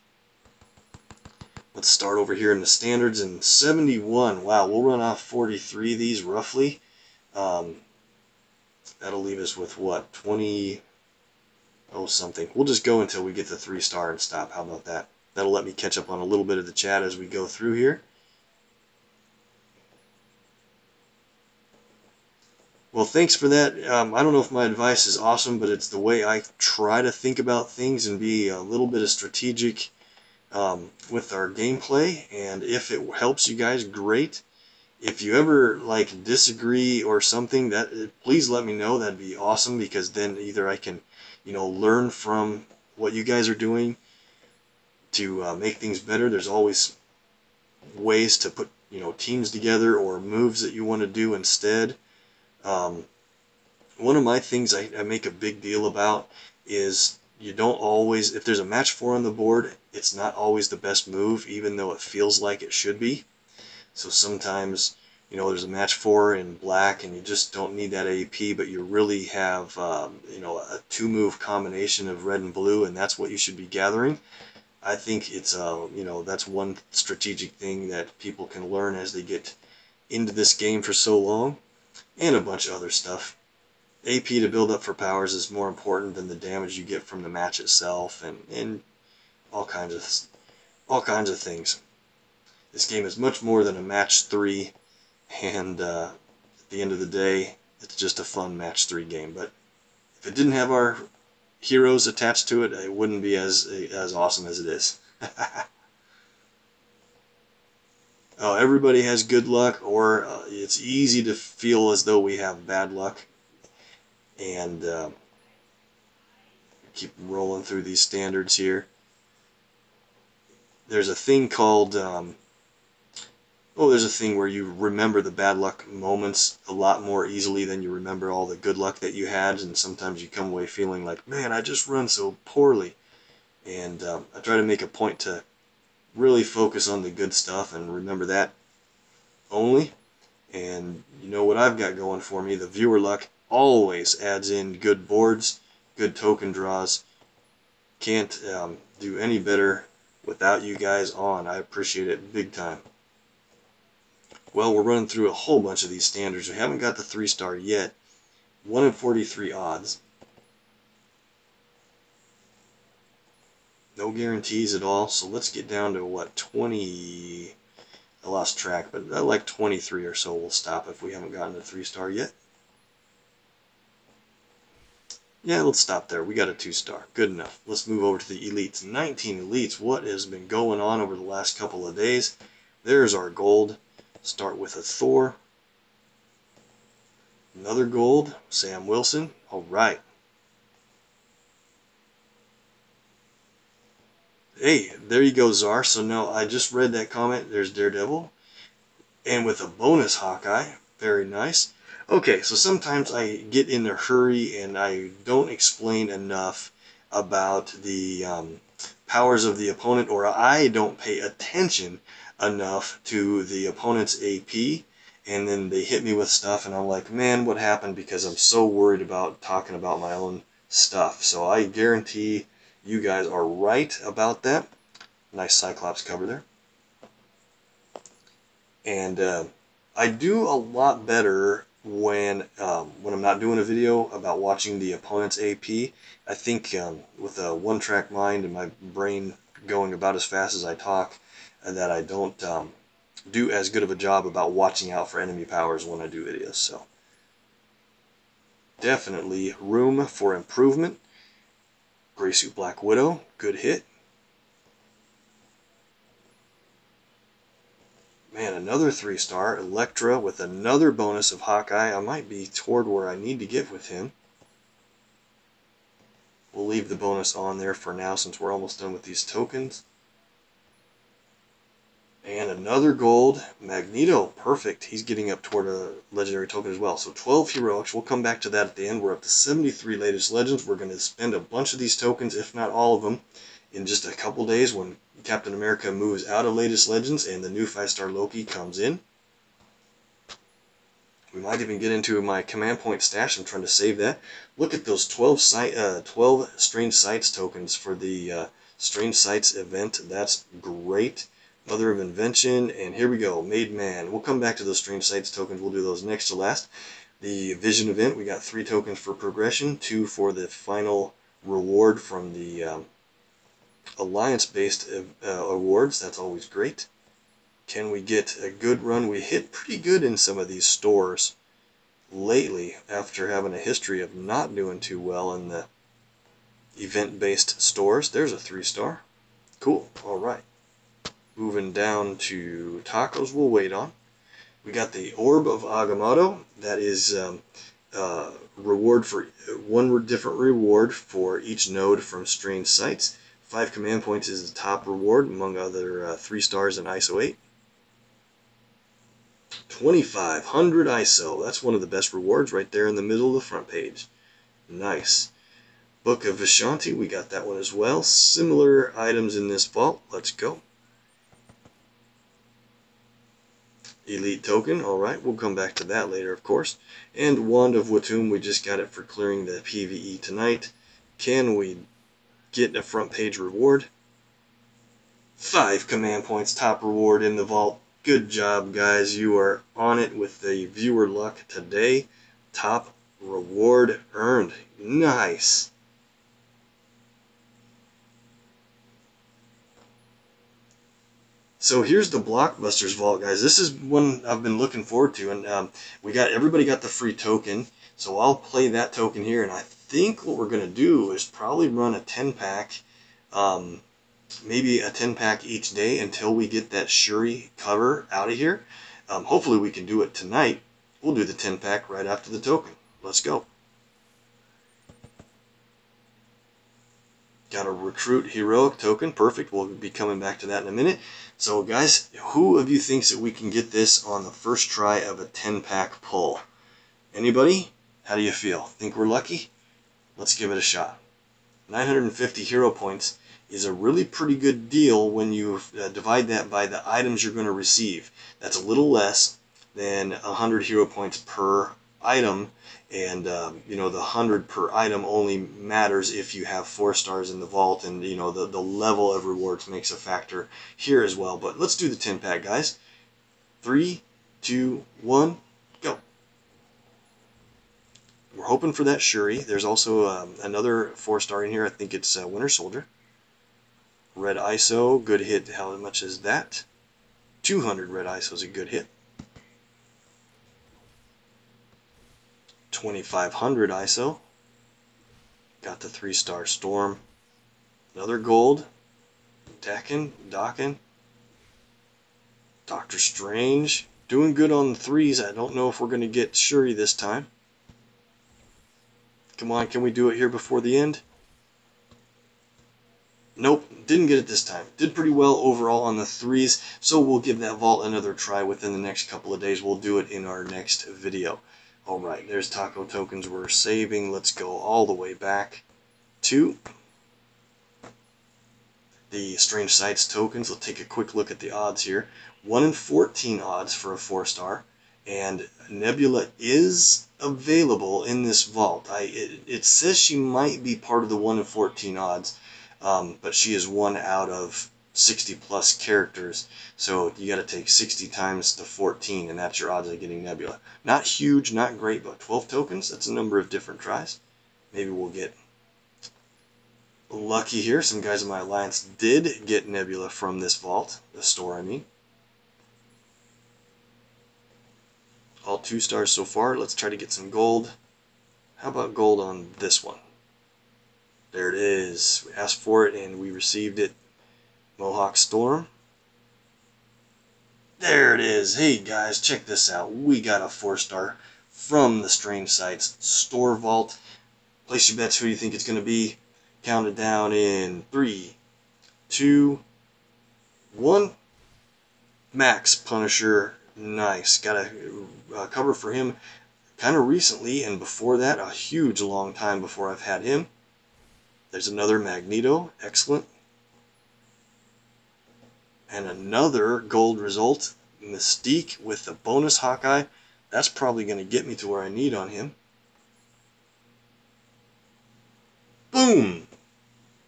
Let's start over here in the standards in 71. Wow, we'll run off 43 of these roughly. That'll leave us with what, 20 something. We'll just go until we get the 3-star and stop. How about that? That'll let me catch up on a little bit of the chat as we go through here. Well, thanks for that. I don't know if my advice is awesome, but it's the way I try to think about things and be a little bit of strategic with our gameplay. And if it helps you guys, great. If you ever disagree or something, please let me know. That'd be awesome, because then either I can, learn from what you guys are doing to make things better. There's always ways to put teams together or moves that you want to do instead. One of my things I make a big deal about is you don't always, if there's a match 4 on the board, it's not always the best move, even though it feels like it should be. So sometimes, there's a match 4 in black and you just don't need that AP, but you really have, a 2-move combination of red and blue, and that's what you should be gathering. I think it's, that's one strategic thing that people can learn as they get into this game for so long, and a bunch of other stuff. AP to build up for powers is more important than the damage you get from the match itself, and all kinds of things. This game is much more than a match 3, and at the end of the day, it's just a fun match 3 game. But if it didn't have our heroes attached to it, it wouldn't be as awesome as it is. Oh, everybody has good luck, or it's easy to feel as though we have bad luck. And keep rolling through these standards here. There's a thing called, there's a thing where you remember the bad luck moments a lot more easily than you remember all the good luck that you had, and sometimes you come away feeling like, man, I just run so poorly. And I try to make a point to really focus on the good stuff and remember that only. And you know what I've got going for me, the viewer luck always adds in good boards, good token draws. Can't do any better without you guys on. I appreciate it big time. Well, we're running through a whole bunch of these standards. We haven't got the 3-star yet. 1 in 43 odds. No guarantees at all. So let's get down to what, 20... I lost track, but like 23 or so we'll stop if we haven't gotten a 3-star yet. Yeah, let's stop there. We got a 2-star. Good enough. Let's move over to the elites. 19 elites. What has been going on over the last couple of days? There's our gold. Start with a Thor. Another gold. Sam Wilson. All right. Hey, there you go, Czar. So no, I just read that comment. There's Daredevil. And with a bonus Hawkeye. Very nice. Okay, so sometimes I get in a hurry and I don't explain enough about the powers of the opponent, or I don't pay attention enough to the opponent's AP, and then they hit me with stuff and I'm like, man, what happened? Because I'm so worried about talking about my own stuff. So I guarantee you guys are right about that. Nice Cyclops cover there. And I do a lot better when I'm not doing a video about watching the opponent's AP. I think with a one-track mind and my brain going about as fast as I talk, that I don't do as good of a job about watching out for enemy powers when I do videos. So definitely room for improvement. Gray Suit Black Widow, good hit. Man, another 3-star. Elektra with another bonus of Hawkeye. I might be toward where I need to get with him. We'll leave the bonus on there for now since we're almost done with these tokens. And another gold. Magneto, perfect. He's getting up toward a legendary token as well. So 12 heroics. We'll come back to that at the end. We're up to 73 latest legends. We're going to spend a bunch of these tokens, if not all of them, in just a couple days when Captain America moves out of latest legends and the new 5-star Loki comes in. We might even get into my command point stash. I'm trying to save that. Look at those 12 Strange Sights tokens for the Strange Sights event. That's great. Mother of Invention, and here we go, Made Man. We'll come back to those Strange Sights tokens. We'll do those next to last. The Vision event, we got 3 tokens for progression, 2 for the final reward from the Alliance-based awards. That's always great. Can we get a good run? We hit pretty good in some of these stores lately after having a history of not doing too well in the event-based stores. There's a 3-star. Cool. All right. Moving down to tacos, we'll wait on. We got the Orb of Agamotto. That is reward for one different reward for each node from Strange Sights. 5 command points is the top reward, among other 3 stars in ISO 8. 2500 ISO. That's one of the best rewards right there in the middle of the front page. Nice. Book of Vishanti, we got that one as well. Similar items in this vault. Let's go. Elite token, alright, we'll come back to that later, of course. And Wand of Watum, we just got it for clearing the PvE tonight. Can we get a front page reward? 5 command points, top reward in the vault. Good job, guys. You are on it with the viewer luck today. Top reward earned. Nice. So here's the Blockbusters vault, guys. This is one I've been looking forward to, and everybody got the free token. So I'll play that token here, and I think what we're gonna do is probably run a 10-pack, maybe a 10-pack each day until we get that Shuri cover out of here. Hopefully we can do it tonight. We'll do the 10-pack right after the token. Let's go. Got a recruit heroic token. Perfect. We'll be coming back to that in a minute. So guys, who of you thinks that we can get this on the first try of a 10-pack pull? Anybody? How do you feel? Think we're lucky? Let's give it a shot. 950 hero points is a really pretty good deal when you divide that by the items you're going to receive. That's a little less than 100 hero points per item, and you know, the 100 per item only matters if you have 4 stars in the vault, and you know, the level of rewards makes a factor here as well. But let's do the 10-pack, guys. 3, 2, 1, go. We're hoping for that Shuri. There's also another 4-star in here. I think it's Winter Soldier. Red ISO, good hit. How much is that? 200 red ISO is a good hit. 2500 ISO. Got the 3-star Storm. Another gold. Docking. Doctor Strange. Doing good on the 3s. I don't know if we're going to get Shuri this time. Come on, can we do it here before the end? Nope, didn't get it this time. Did pretty well overall on the 3s, so we'll give that vault another try within the next couple of days. We'll do it in our next video. Alright, there's taco tokens we're saving. Let's go all the way back to the Strange Sights tokens. Let's take a quick look at the odds here. 1 in 14 odds for a 4-star, and Nebula is available in this vault. It says she might be part of the 1 in 14 odds, but she is 1 out of 60 plus characters, so you got to take 60 times the 14, and that's your odds of getting Nebula. Not huge, not great, but 12 tokens, that's a number of different tries. Maybe we'll get lucky here. Some guys in my alliance did get Nebula from this vault, the store I mean. All 2 stars so far. Let's try to get some gold. How about gold on this one? There it is. We asked for it and we received it. Mohawk Storm. There it is. Hey guys, check this out. We got a 4-star from the Strange Sights store vault. Place your bets. Who do you think it's going to be? Count it down in 3, 2, 1. Max Punisher. Nice. Got a cover for him kind of recently, and before that a huge long time before I've had him. There's another Magneto. Excellent. And another gold result. Mystique with the bonus Hawkeye. That's probably going to get me to where I need on him. Boom!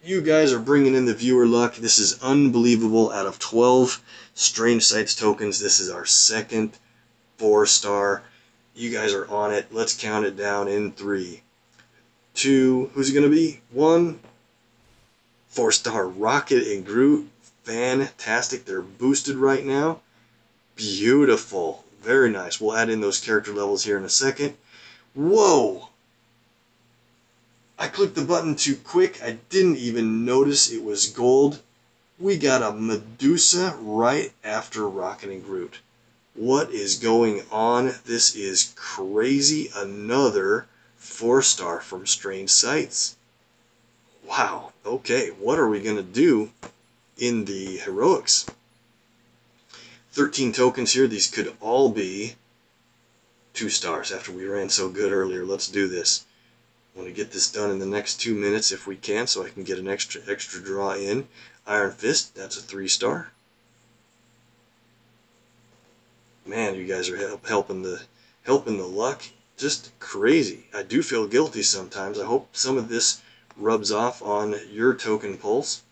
You guys are bringing in the viewer luck. This is unbelievable. Out of 12 Strange Sights tokens, this is our second 4-star. You guys are on it. Let's count it down in 3, 2, who's it going to be? 1. 4-star Rocket and Groot. Fantastic. They're boosted right now. Beautiful. Very nice. We'll add in those character levels here in a second. Whoa! I clicked the button too quick. I didn't even notice it was gold. We got a Medusa right after Rocket and Groot. What is going on? This is crazy. Another 4-star from Strange Sights. Wow. Okay, what are we going to do in the heroics? 13 tokens here. These could all be 2 stars after we ran so good earlier. Let's do this. I want to get this done in the next 2 minutes if we can, so I can get an extra draw in. Iron Fist, that's a 3-star. Man, you guys are helping the luck. Just crazy. I do feel guilty sometimes. I hope some of this rubs off on your token pulls.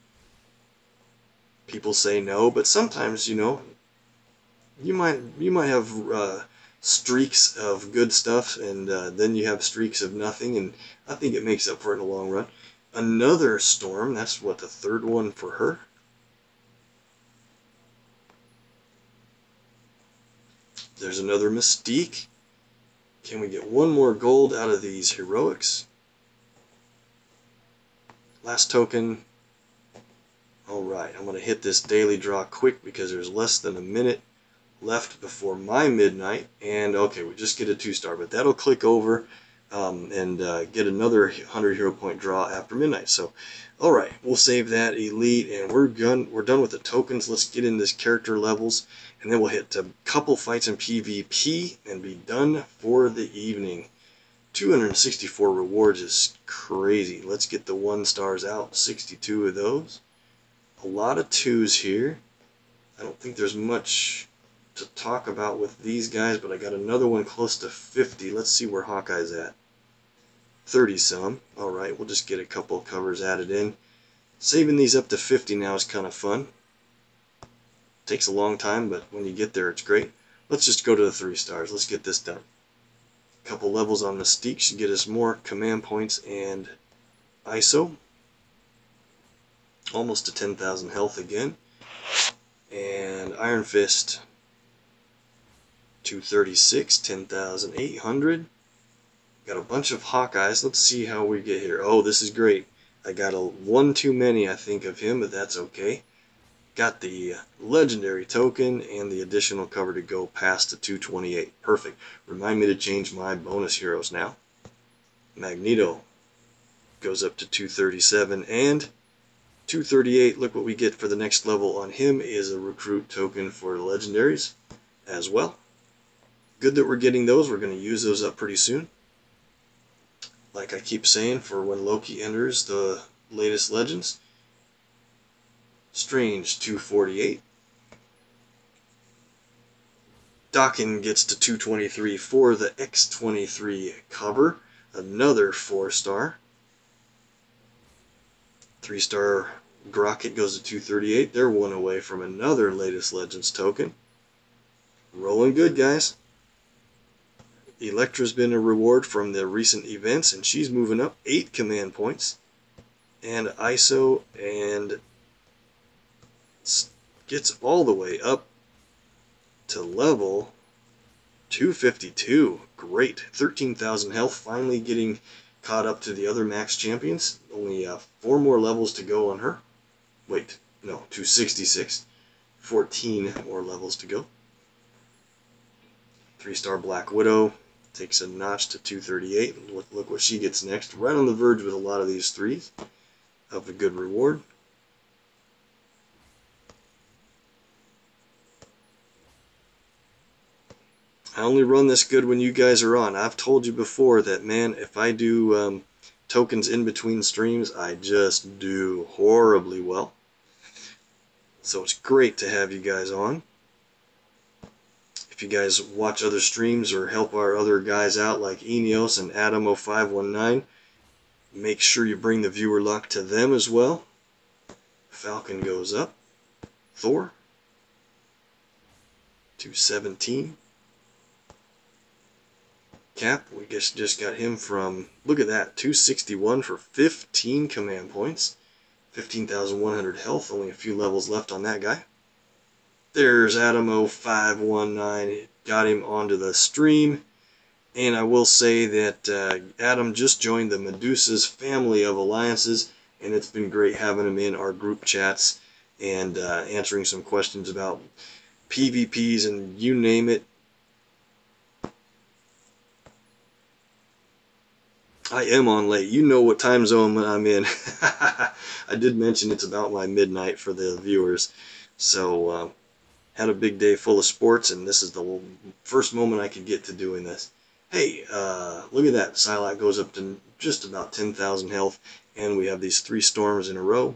People say no, but sometimes, you know, You might have streaks of good stuff, and then you have streaks of nothing, and I think it makes up for it in the long run. Another storm. That's what, the third one for her. There's another Mystique. Can we get one more gold out of these heroics? Last token. Alright, I'm going to hit this daily draw quick because there's less than a minute left before my midnight. And okay, we just get a 2-star, but that'll click over and get another 100 hero point draw after midnight. So, alright, we'll save that elite, and we're done with the tokens. Let's get in this character levels, and then we'll hit a couple fights in PvP and be done for the evening. 264 rewards is crazy. Let's get the 1-stars out. 62 of those. A lot of 2s here. I don't think there's much to talk about with these guys, but I got another one close to 50. Let's see where Hawkeye's at. 30 some. Alright, we'll just get a couple of covers added in. Saving these up to 50 now is kind of fun. Takes a long time, but when you get there, it's great. Let's just go to the 3-stars. Let's get this done. A couple levels on Mystique should get us more command points and ISO. Almost to 10,000 health again. And Iron Fist, 236, 10,800. Got a bunch of Hawkeyes. Let's see how we get here. Oh, this is great. I got one too many, I think, of him, but that's okay. Got the legendary token and the additional cover to go past the 228. Perfect. Remind me to change my bonus heroes now. Magneto goes up to 237 and 238. Look what we get for the next level on him is a recruit token for the legendaries as well. Good that we're getting those. We're going to use those up pretty soon. Like I keep saying, for when Loki enters the latest Legends. Strange, 248. Daken gets to 223 for the X23 cover. Another 4-star. 3-star Grocket goes to 238. They're one away from another latest Legends token. Rolling good, guys. Elektra's been a reward from the recent events, and she's moving up 8 command points. And ISO and gets all the way up to level 252. Great. 13,000 health, finally getting caught up to the other max champions. Only 4 more levels to go on her. Wait, no, 266. 14 more levels to go. 3-star Black Widow takes a notch to 238. Look what she gets next. Right on the verge with a lot of these 3s of a good reward. I only run this good when you guys are on. I've told you before that, man, if I do tokens in between streams, I just do horribly well. So it's great to have you guys on. If you guys watch other streams or help our other guys out like Eneos and Adamo519, make sure you bring the viewer luck to them as well. Falcon goes up. Thor, 217. Cap, we just got him from, look at that, 261 for 15 command points. 15,100 health, only a few levels left on that guy. There's Adamo519, got him onto the stream. And I will say that Adam just joined the Medusa's family of alliances, and it's been great having him in our group chats and answering some questions about PvPs and you name it. I am on late. You know what time zone I'm in. I did mention it's about my midnight for the viewers. So, had a big day full of sports, and this is the first moment I could get to doing this. Hey, look at that. Psylocke goes up to just about 10,000 health, and we have these 3 storms in a row.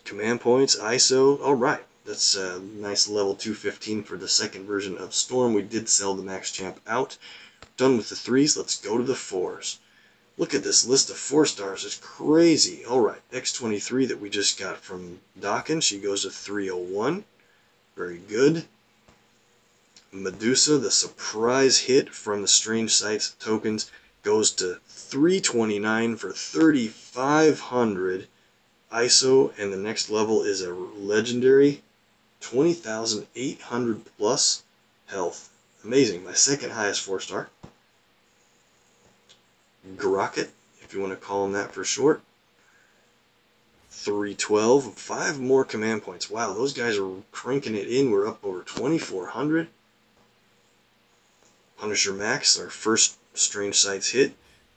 Command points, ISO, alright. That's a nice level 215 for the second version of Storm. We did sell the Max Champ out. Done with the 3s, let's go to the 4s. Look at this list of 4 stars. It's crazy. Alright, X23 that we just got from Dawkins. She goes to 301. Very good. Medusa, the surprise hit from the Strange Sights tokens, goes to 329 for 3,500 ISO, and the next level is a legendary 20,800 plus health. Amazing. My second highest 4 star. Groot, if you want to call him that for short. 312. 5 more command points. Wow, those guys are cranking it in. We're up over 2,400. Punisher Max, our first Strange Sights hit.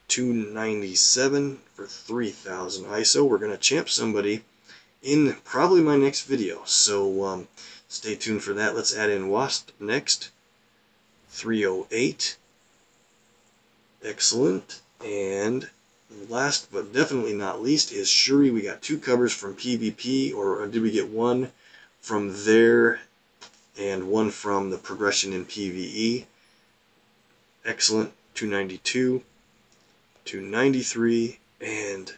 297 for 3,000 ISO. We're going to champ somebody in probably my next video, so stay tuned for that. Let's add in Wasp next. 308. Excellent. And last but definitely not least is Shuri. We got 2 covers from PvP, or did we get 1 from there and 1 from the progression in PvE? Excellent. 292, 293, and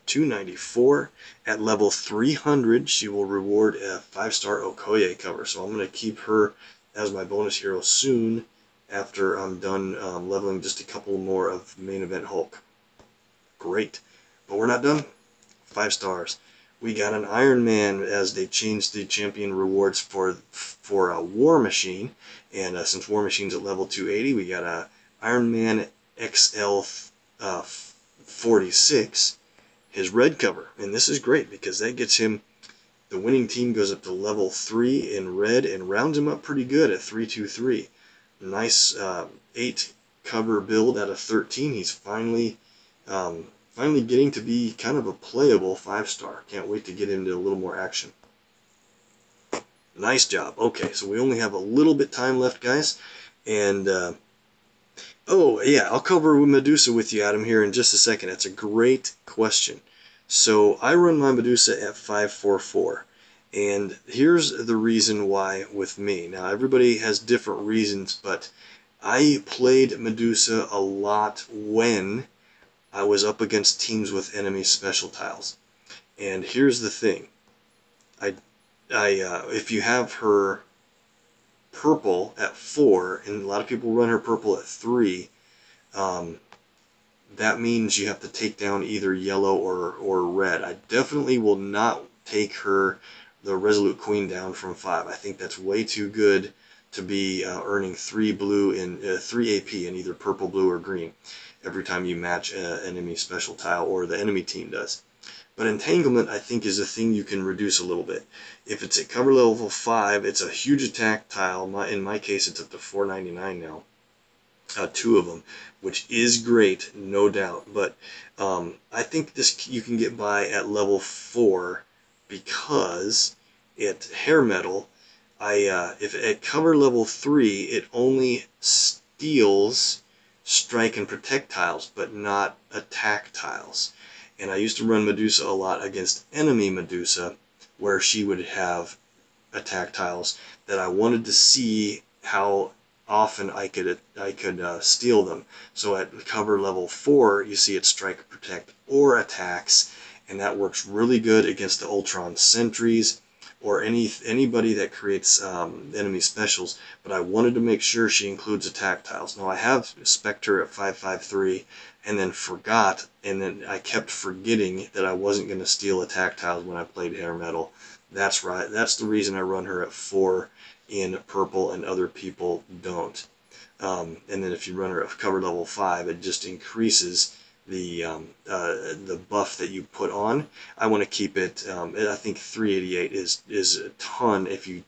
294. At level 300, she will reward a 5-star Okoye cover. So I'm going to keep her as my bonus hero soon after I'm done leveling just a couple more of main event Hulk. Great. But we're not done. 5 stars. We got an Iron Man as they changed the champion rewards for a War Machine. And since War Machine's at level 280, we got a Iron Man XL 46. His red cover, and this is great because that gets him, the winning team goes up to level 3 in red and rounds him up pretty good at 323. Nice 8 cover build out of 13. He's finally getting to be kind of a playable 5-star. Can't wait to get into a little more action. Nice job. Okay, so we only have a little bit time left, guys, and oh, yeah, I'll cover Medusa with you, Adam, here in just a second. That's a great question. So I run my Medusa at 544, and here's the reason why with me. Now, everybody has different reasons, but I played Medusa a lot when I was up against teams with enemy special tiles. And here's the thing. If you have her purple at 4, and a lot of people run her purple at 3, that means you have to take down either yellow or red. I definitely will not take her, the Resolute Queen, down from 5. I think that's way too good to be earning 3 blue in 3 AP in either purple, blue, or green every time you match an enemy special tile, or the enemy team does. But Entanglement, I think, is a thing you can reduce a little bit. If it's at cover level 5, it's a huge attack tile. In my case, it's up to 499 now. 2 of them, which is great, no doubt. But I think this you can get by at level 4 because at Hair Metal, if at cover level 3, it only steals strike and protect tiles, but not attack tiles. And I used to run Medusa a lot against enemy Medusa, where she would have attack tiles that I wanted to see how often I could steal them. So at cover level 4, you see it strike, protect, or attacks, and that works really good against the Ultron sentries or anybody that creates enemy specials. But I wanted to make sure she includes attack tiles. Now I have Spectre at 553, and then forgot, and then I kept forgetting that I wasn't going to steal attack tiles when I played Hair Metal. That's right. That's the reason I run her at 4 in purple, and other people don't. And then if you run her at cover level 5, it just increases the buff that you put on. I want to keep it. I think 388 is a ton. If you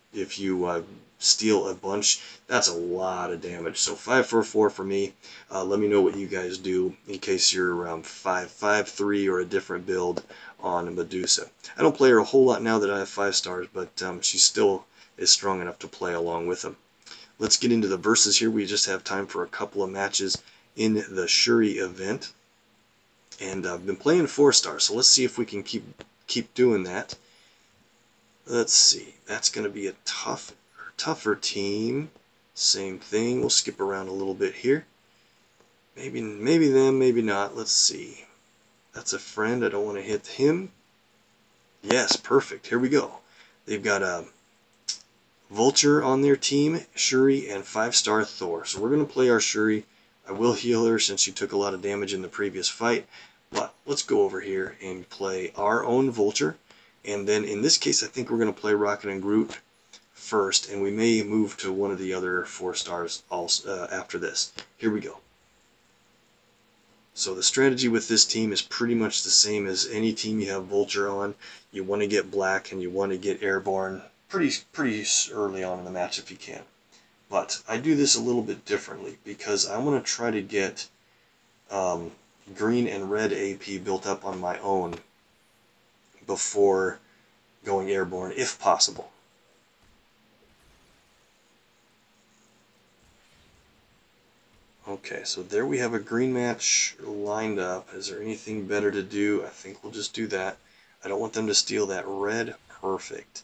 steal a bunch, that's a lot of damage. So 544 for me. Let me know what you guys do in case you're 553 or a different build on Medusa. I don't play her a whole lot now that I have 5 stars, but she still is strong enough to play along with them. Let's get into the verses here. We just have time for a couple of matches in the Shuri event. And I've been playing 4 stars, so let's see if we can keep doing that. Let's see. That's going to be a tougher team. Same thing. We'll skip around a little bit here. Maybe them, maybe not. Let's see. That's a friend. I don't want to hit him. Yes, perfect. Here we go. They've got a Vulture on their team, Shuri, and 5-star Thor. So we're going to play our Shuri. I will heal her since she took a lot of damage in the previous fight. But let's go over here and play our own Vulture. And then in this case, I think we're going to play Rocket and Groot first. And we may move to one of the other 4 stars also, after this. Here we go. So the strategy with this team is pretty much the same as any team you have Vulture on. You want to get black and you want to get airborne pretty early on in the match if you can. But I do this a little bit differently because I want to try to get green and red AP built up on my own before going airborne if possible. Okay, so there we have a green match lined up. Is there anything better to do? I think we'll just do that. I don't want them to steal that red. Perfect.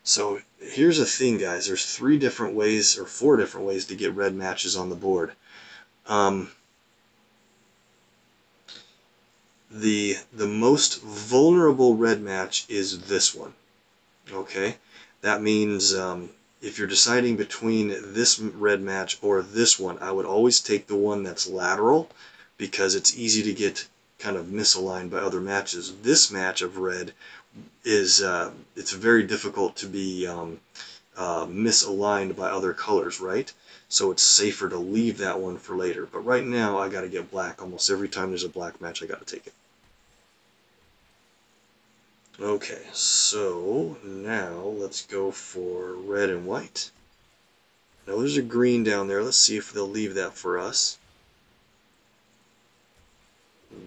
So here's the thing, guys. There's 3 different ways or 4 different ways to get red matches on the board. The most vulnerable red match is this one. Okay, that means if you're deciding between this red match or this one, I would always take the one that's lateral because it's easy to get kind of misaligned by other matches. This match of red is it's very difficult to be misaligned by other colors, right? So it's safer to leave that one for later. But right now, I got to get black. Almost every time there's a black match, I got to take it. Okay, so now let's go for red and white. Now there's a green down there. Let's see if they'll leave that for us.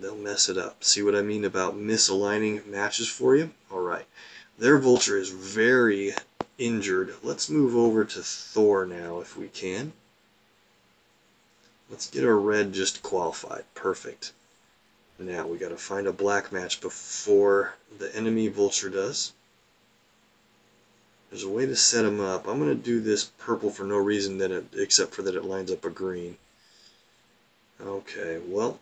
They'll mess it up. See what I mean about misaligning matches for you? Alright. Their Vulture is very injured. Let's move over to Thor now if we can. Let's get our red just qualified. Perfect. Now we got to find a black match before the enemy Vulture does. There's a way to set them up. I'm going to do this purple for no reason except for that it lines up a green. Okay, well,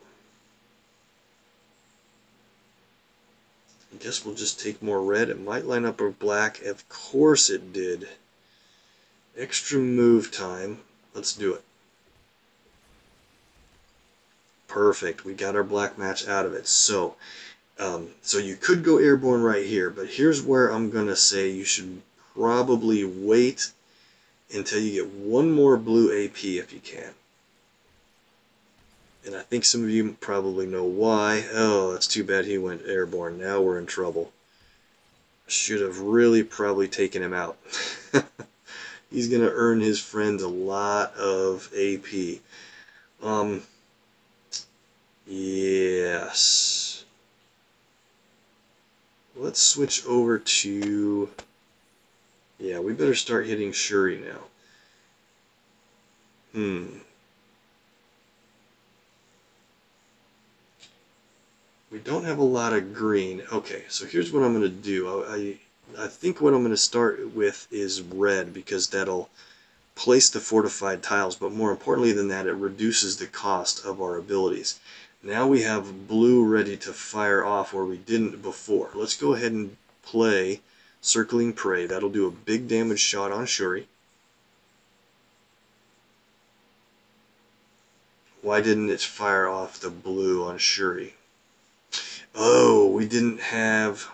I guess we'll just take more red. It might line up a black. Of course it did. Extra move time. Let's do it. Perfect. We got our black match out of it. So you could go airborne right here, but here's where I'm going to say you should probably wait until you get one more blue AP if you can. And I think some of you probably know why. Oh, that's too bad he went airborne. Now we're in trouble. Should have really probably taken him out. He's going to earn his friends a lot of AP. Yes. Let's switch over to... Yeah, we better start hitting Shuri now. We don't have a lot of green. Okay, so here's what I'm going to do. I think what I'm going to start with is red because that'll place the fortified tiles, but more importantly than that, it reduces the cost of our abilities. Now we have blue ready to fire off where we didn't before. Let's go ahead and play Circling Prey. That'll do a big damage shot on Shuri. Why didn't it fire off the blue on Shuri? Oh, we didn't have...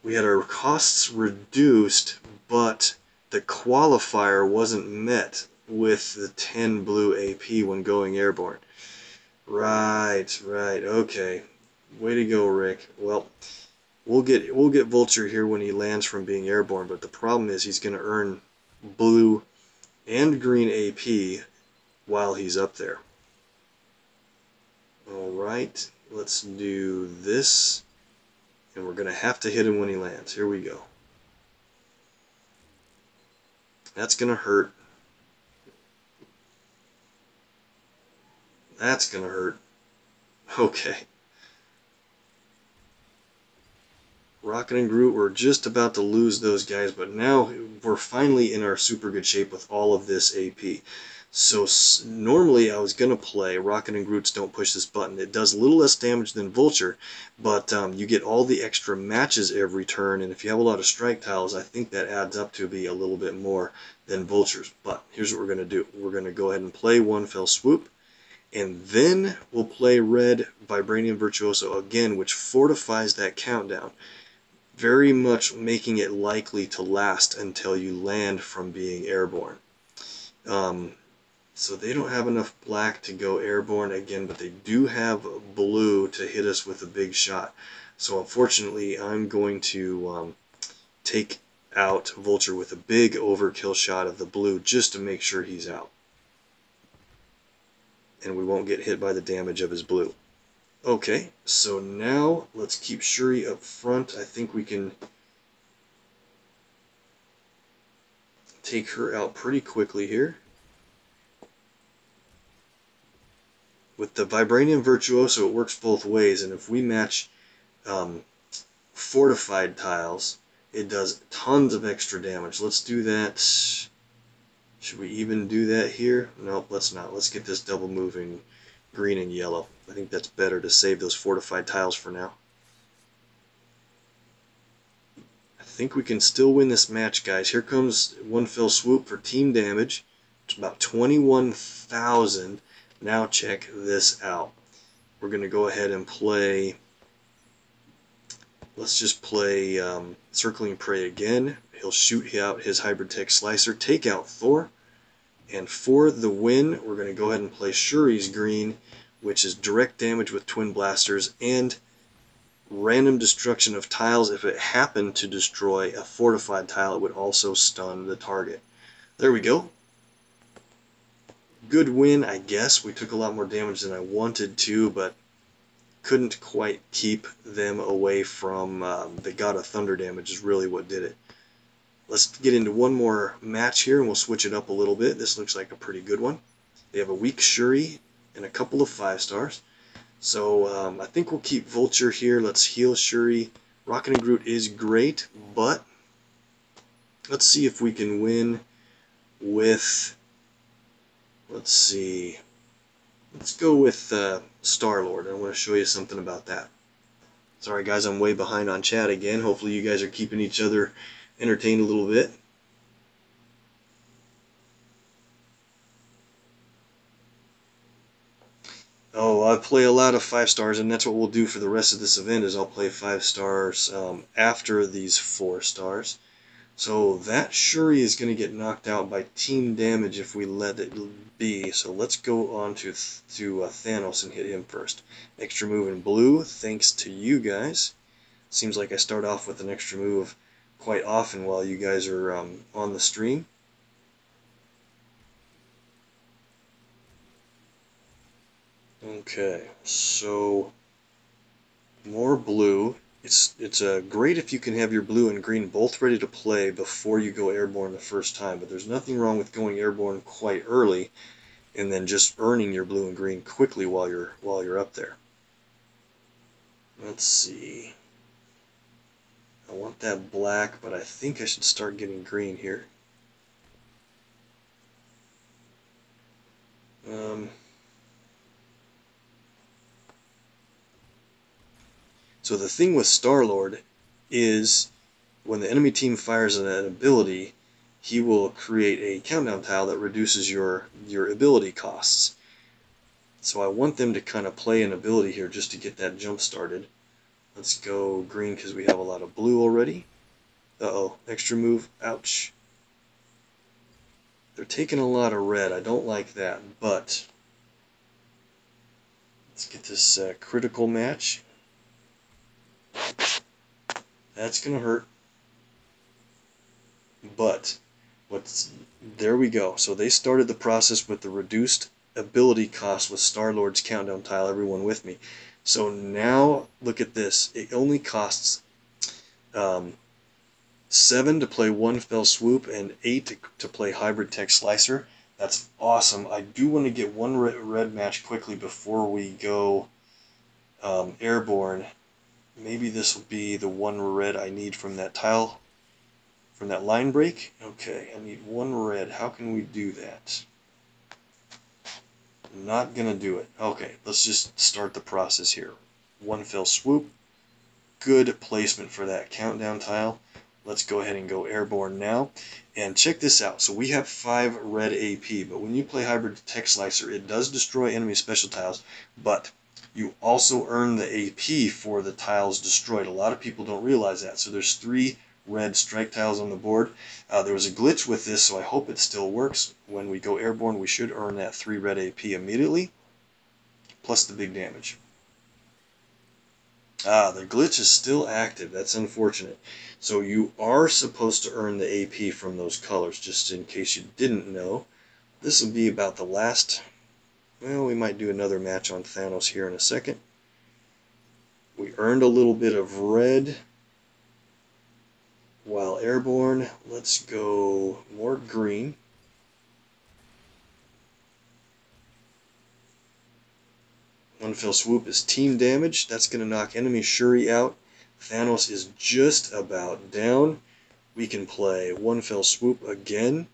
We had our costs reduced, but the qualifier wasn't met with the 10 blue AP when going airborne. Right, okay. Way to go, Rick. Well, we'll get Vulture here when he lands from being airborne, but the problem is he's going to earn blue and green AP while he's up there. Alright, let's do this. And we're going to have to hit him when he lands. Here we go. That's going to hurt. That's going to hurt. Okay. Rocket and Groot, we're just about to lose those guys, but now we're finally in our super good shape with all of this AP. So normally I was going to play Rocket and Groot's Don't Push This Button. It does a little less damage than Vulture, but you get all the extra matches every turn, and if you have a lot of strike tiles, I think that adds up to be a little bit more than Vulture's. But here's what we're going to do. We're going to go ahead and play One Fell Swoop, and then we'll play red Vibranium Virtuoso again, which fortifies that countdown, very much making it likely to last until you land from being airborne. So they don't have enough black to go airborne again, but they do have blue to hit us with a big shot. So unfortunately, I'm going to take out Vulture with a big overkill shot of the blue just to make sure he's out. And we won't get hit by the damage of his blue. Okay, so now let's keep Shuri up front. I think we can take her out pretty quickly here. With the Vibranium Virtuoso, it works both ways, and if we match fortified tiles, it does tons of extra damage. Let's do that. Should we even do that here? Nope, let's not. Let's get this double moving green and yellow. I think that's better to save those fortified tiles for now. I think we can still win this match, guys. Here comes One Fell Swoop for team damage. It's about 21,000. Now check this out. We're going to go ahead and play, let's just play Circling Prey again. He'll shoot out his Hybrid Tech Slicer, take out Thor, and for the win, we're going to go ahead and play Shuri's green, which is direct damage with Twin Blasters and random destruction of tiles. If it happened to destroy a fortified tile, it would also stun the target. There we go. Good win, I guess. We took a lot more damage than I wanted to, but couldn't quite keep them away from the God of Thunder damage is really what did it. Let's get into one more match here, and we'll switch it up a little bit. This looks like a pretty good one. They have a weak Shuri and a couple of 5-stars. So I think we'll keep Vulture here. Let's heal Shuri. Rocket and Groot is great, but let's see if we can win with... Let's see. Let's go with Star-Lord. I want to show you something about that. Sorry guys, I'm way behind on chat again. Hopefully you guys are keeping each other entertained a little bit. Oh, I play a lot of 5-stars, and that's what we'll do for the rest of this event, is I'll play 5-stars after these 4-stars. So that Shuri is going to get knocked out by team damage if we let it be. So let's go on to Thanos and hit him first. Extra move in blue, thanks to you guys. Seems like I start off with an extra move quite often while you guys are on the stream. Okay, so more blue. It's great if you can have your blue and green both ready to play before you go airborne the first time, but there's nothing wrong with going airborne quite early and then just earning your blue and green quickly while you're up there. Let's see. I want that black, but I think I should start getting green here. So the thing with Star-Lord is when the enemy team fires an ability, he will create a countdown tile that reduces your ability costs. So I want them to kind of play an ability here just to get that jump started. Let's go green because we have a lot of blue already. Uh-oh, extra move, ouch. They're taking a lot of red, I don't like that, but let's get this critical match. That's going to hurt. But there we go. So they started the process with the reduced ability cost with Star-Lord's countdown tile, everyone with me. So now look at this. It only costs 7 to play One Fell Swoop and 8 to play Hybrid Tech Slicer. That's awesome. I do want to get one red match quickly before we go airborne. Maybe this will be the one red I need from that tile, from that line break. Okay, I need one red. How can we do that? Not gonna do it. Okay, let's just start the process here. One fell swoop. Good placement for that countdown tile. Let's go ahead and go airborne now. And check this out. So we have 5 red AP, but when you play Hybrid Tech Slicer, it does destroy enemy special tiles, but you also earn the AP for the tiles destroyed. A lot of people don't realize that. So there's 3 red strike tiles on the board. There was a glitch with this, so I hope it still works. When we go airborne, we should earn that 3 red AP immediately, plus the big damage. The glitch is still active. That's unfortunate. So you are supposed to earn the AP from those colors, just in case you didn't know. This will be about the last. Well, we might do another match on Thanos here in a second. We earned a little bit of red while airborne. Let's go more green. One fell swoop is team damage. That's going to knock enemy Shuri out. Thanos is just about down. We can play one fell swoop again.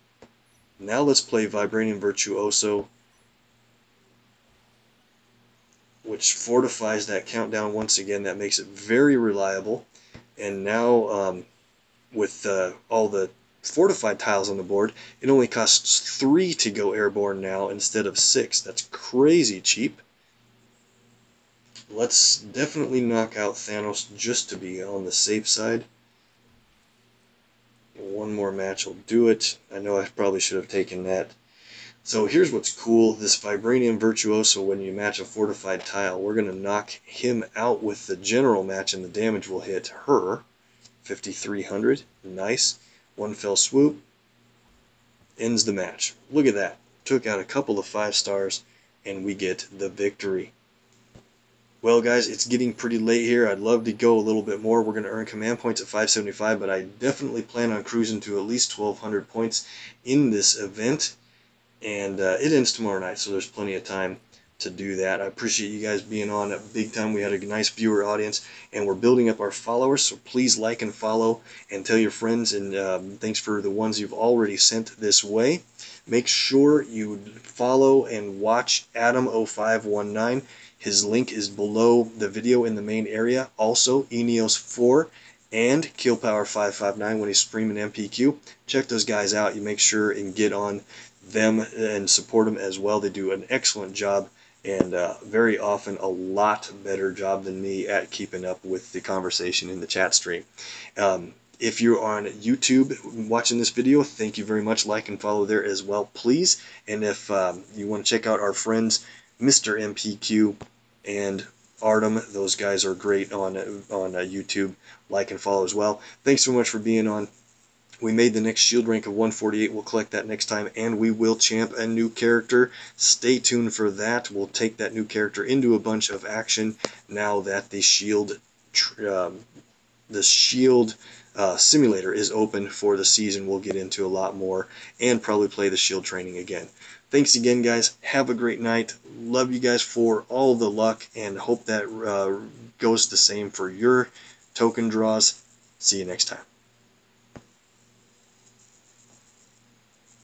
Now let's play Vibranium Virtuoso, which fortifies that countdown once again. That makes it very reliable. And now with all the fortified tiles on the board, it only costs 3 to go airborne now instead of 6. That's crazy cheap. Let's definitely knock out Thanos just to be on the safe side. One more match will do it. I know I probably should have taken that. So here's what's cool. This Vibranium Virtuoso, when you match a fortified tile, we're going to knock him out with the general match, and the damage will hit her. 5,300. Nice. One fell swoop. Ends the match. Look at that. Took out a couple of 5 stars, and we get the victory. Well, guys, it's getting pretty late here. I'd love to go a little bit more. We're going to earn command points at 575, but I definitely plan on cruising to at least 1,200 points in this event. And it ends tomorrow night, so there's plenty of time to do that. I appreciate you guys being on big time. We had a nice viewer audience, and we're building up our followers, so please like and follow and tell your friends, and thanks for the ones you've already sent this way. Make sure you follow and watch Adam0519. His link is below the video in the main area. Also, Eneos4 and KillPower559 when he's streaming MPQ. Check those guys out. You make sure and get on them and support them as well. They do an excellent job, and very often a lot better job than me at keeping up with the conversation in the chat stream. If you're on YouTube watching this video, thank you very much. Like and follow there as well, please. And if you want to check out our friends Mr. MPQ and Artem, those guys are great on YouTube. Like and follow as well. Thanks so much for being on. We made the next shield rank of 148. We'll collect that next time, and we will champ a new character. Stay tuned for that. We'll take that new character into a bunch of action now that the shield simulator is open for the season. We'll get into a lot more and probably play the shield training again. Thanks again, guys. Have a great night. Love you guys for all the luck, and hope that goes the same for your token draws. See you next time.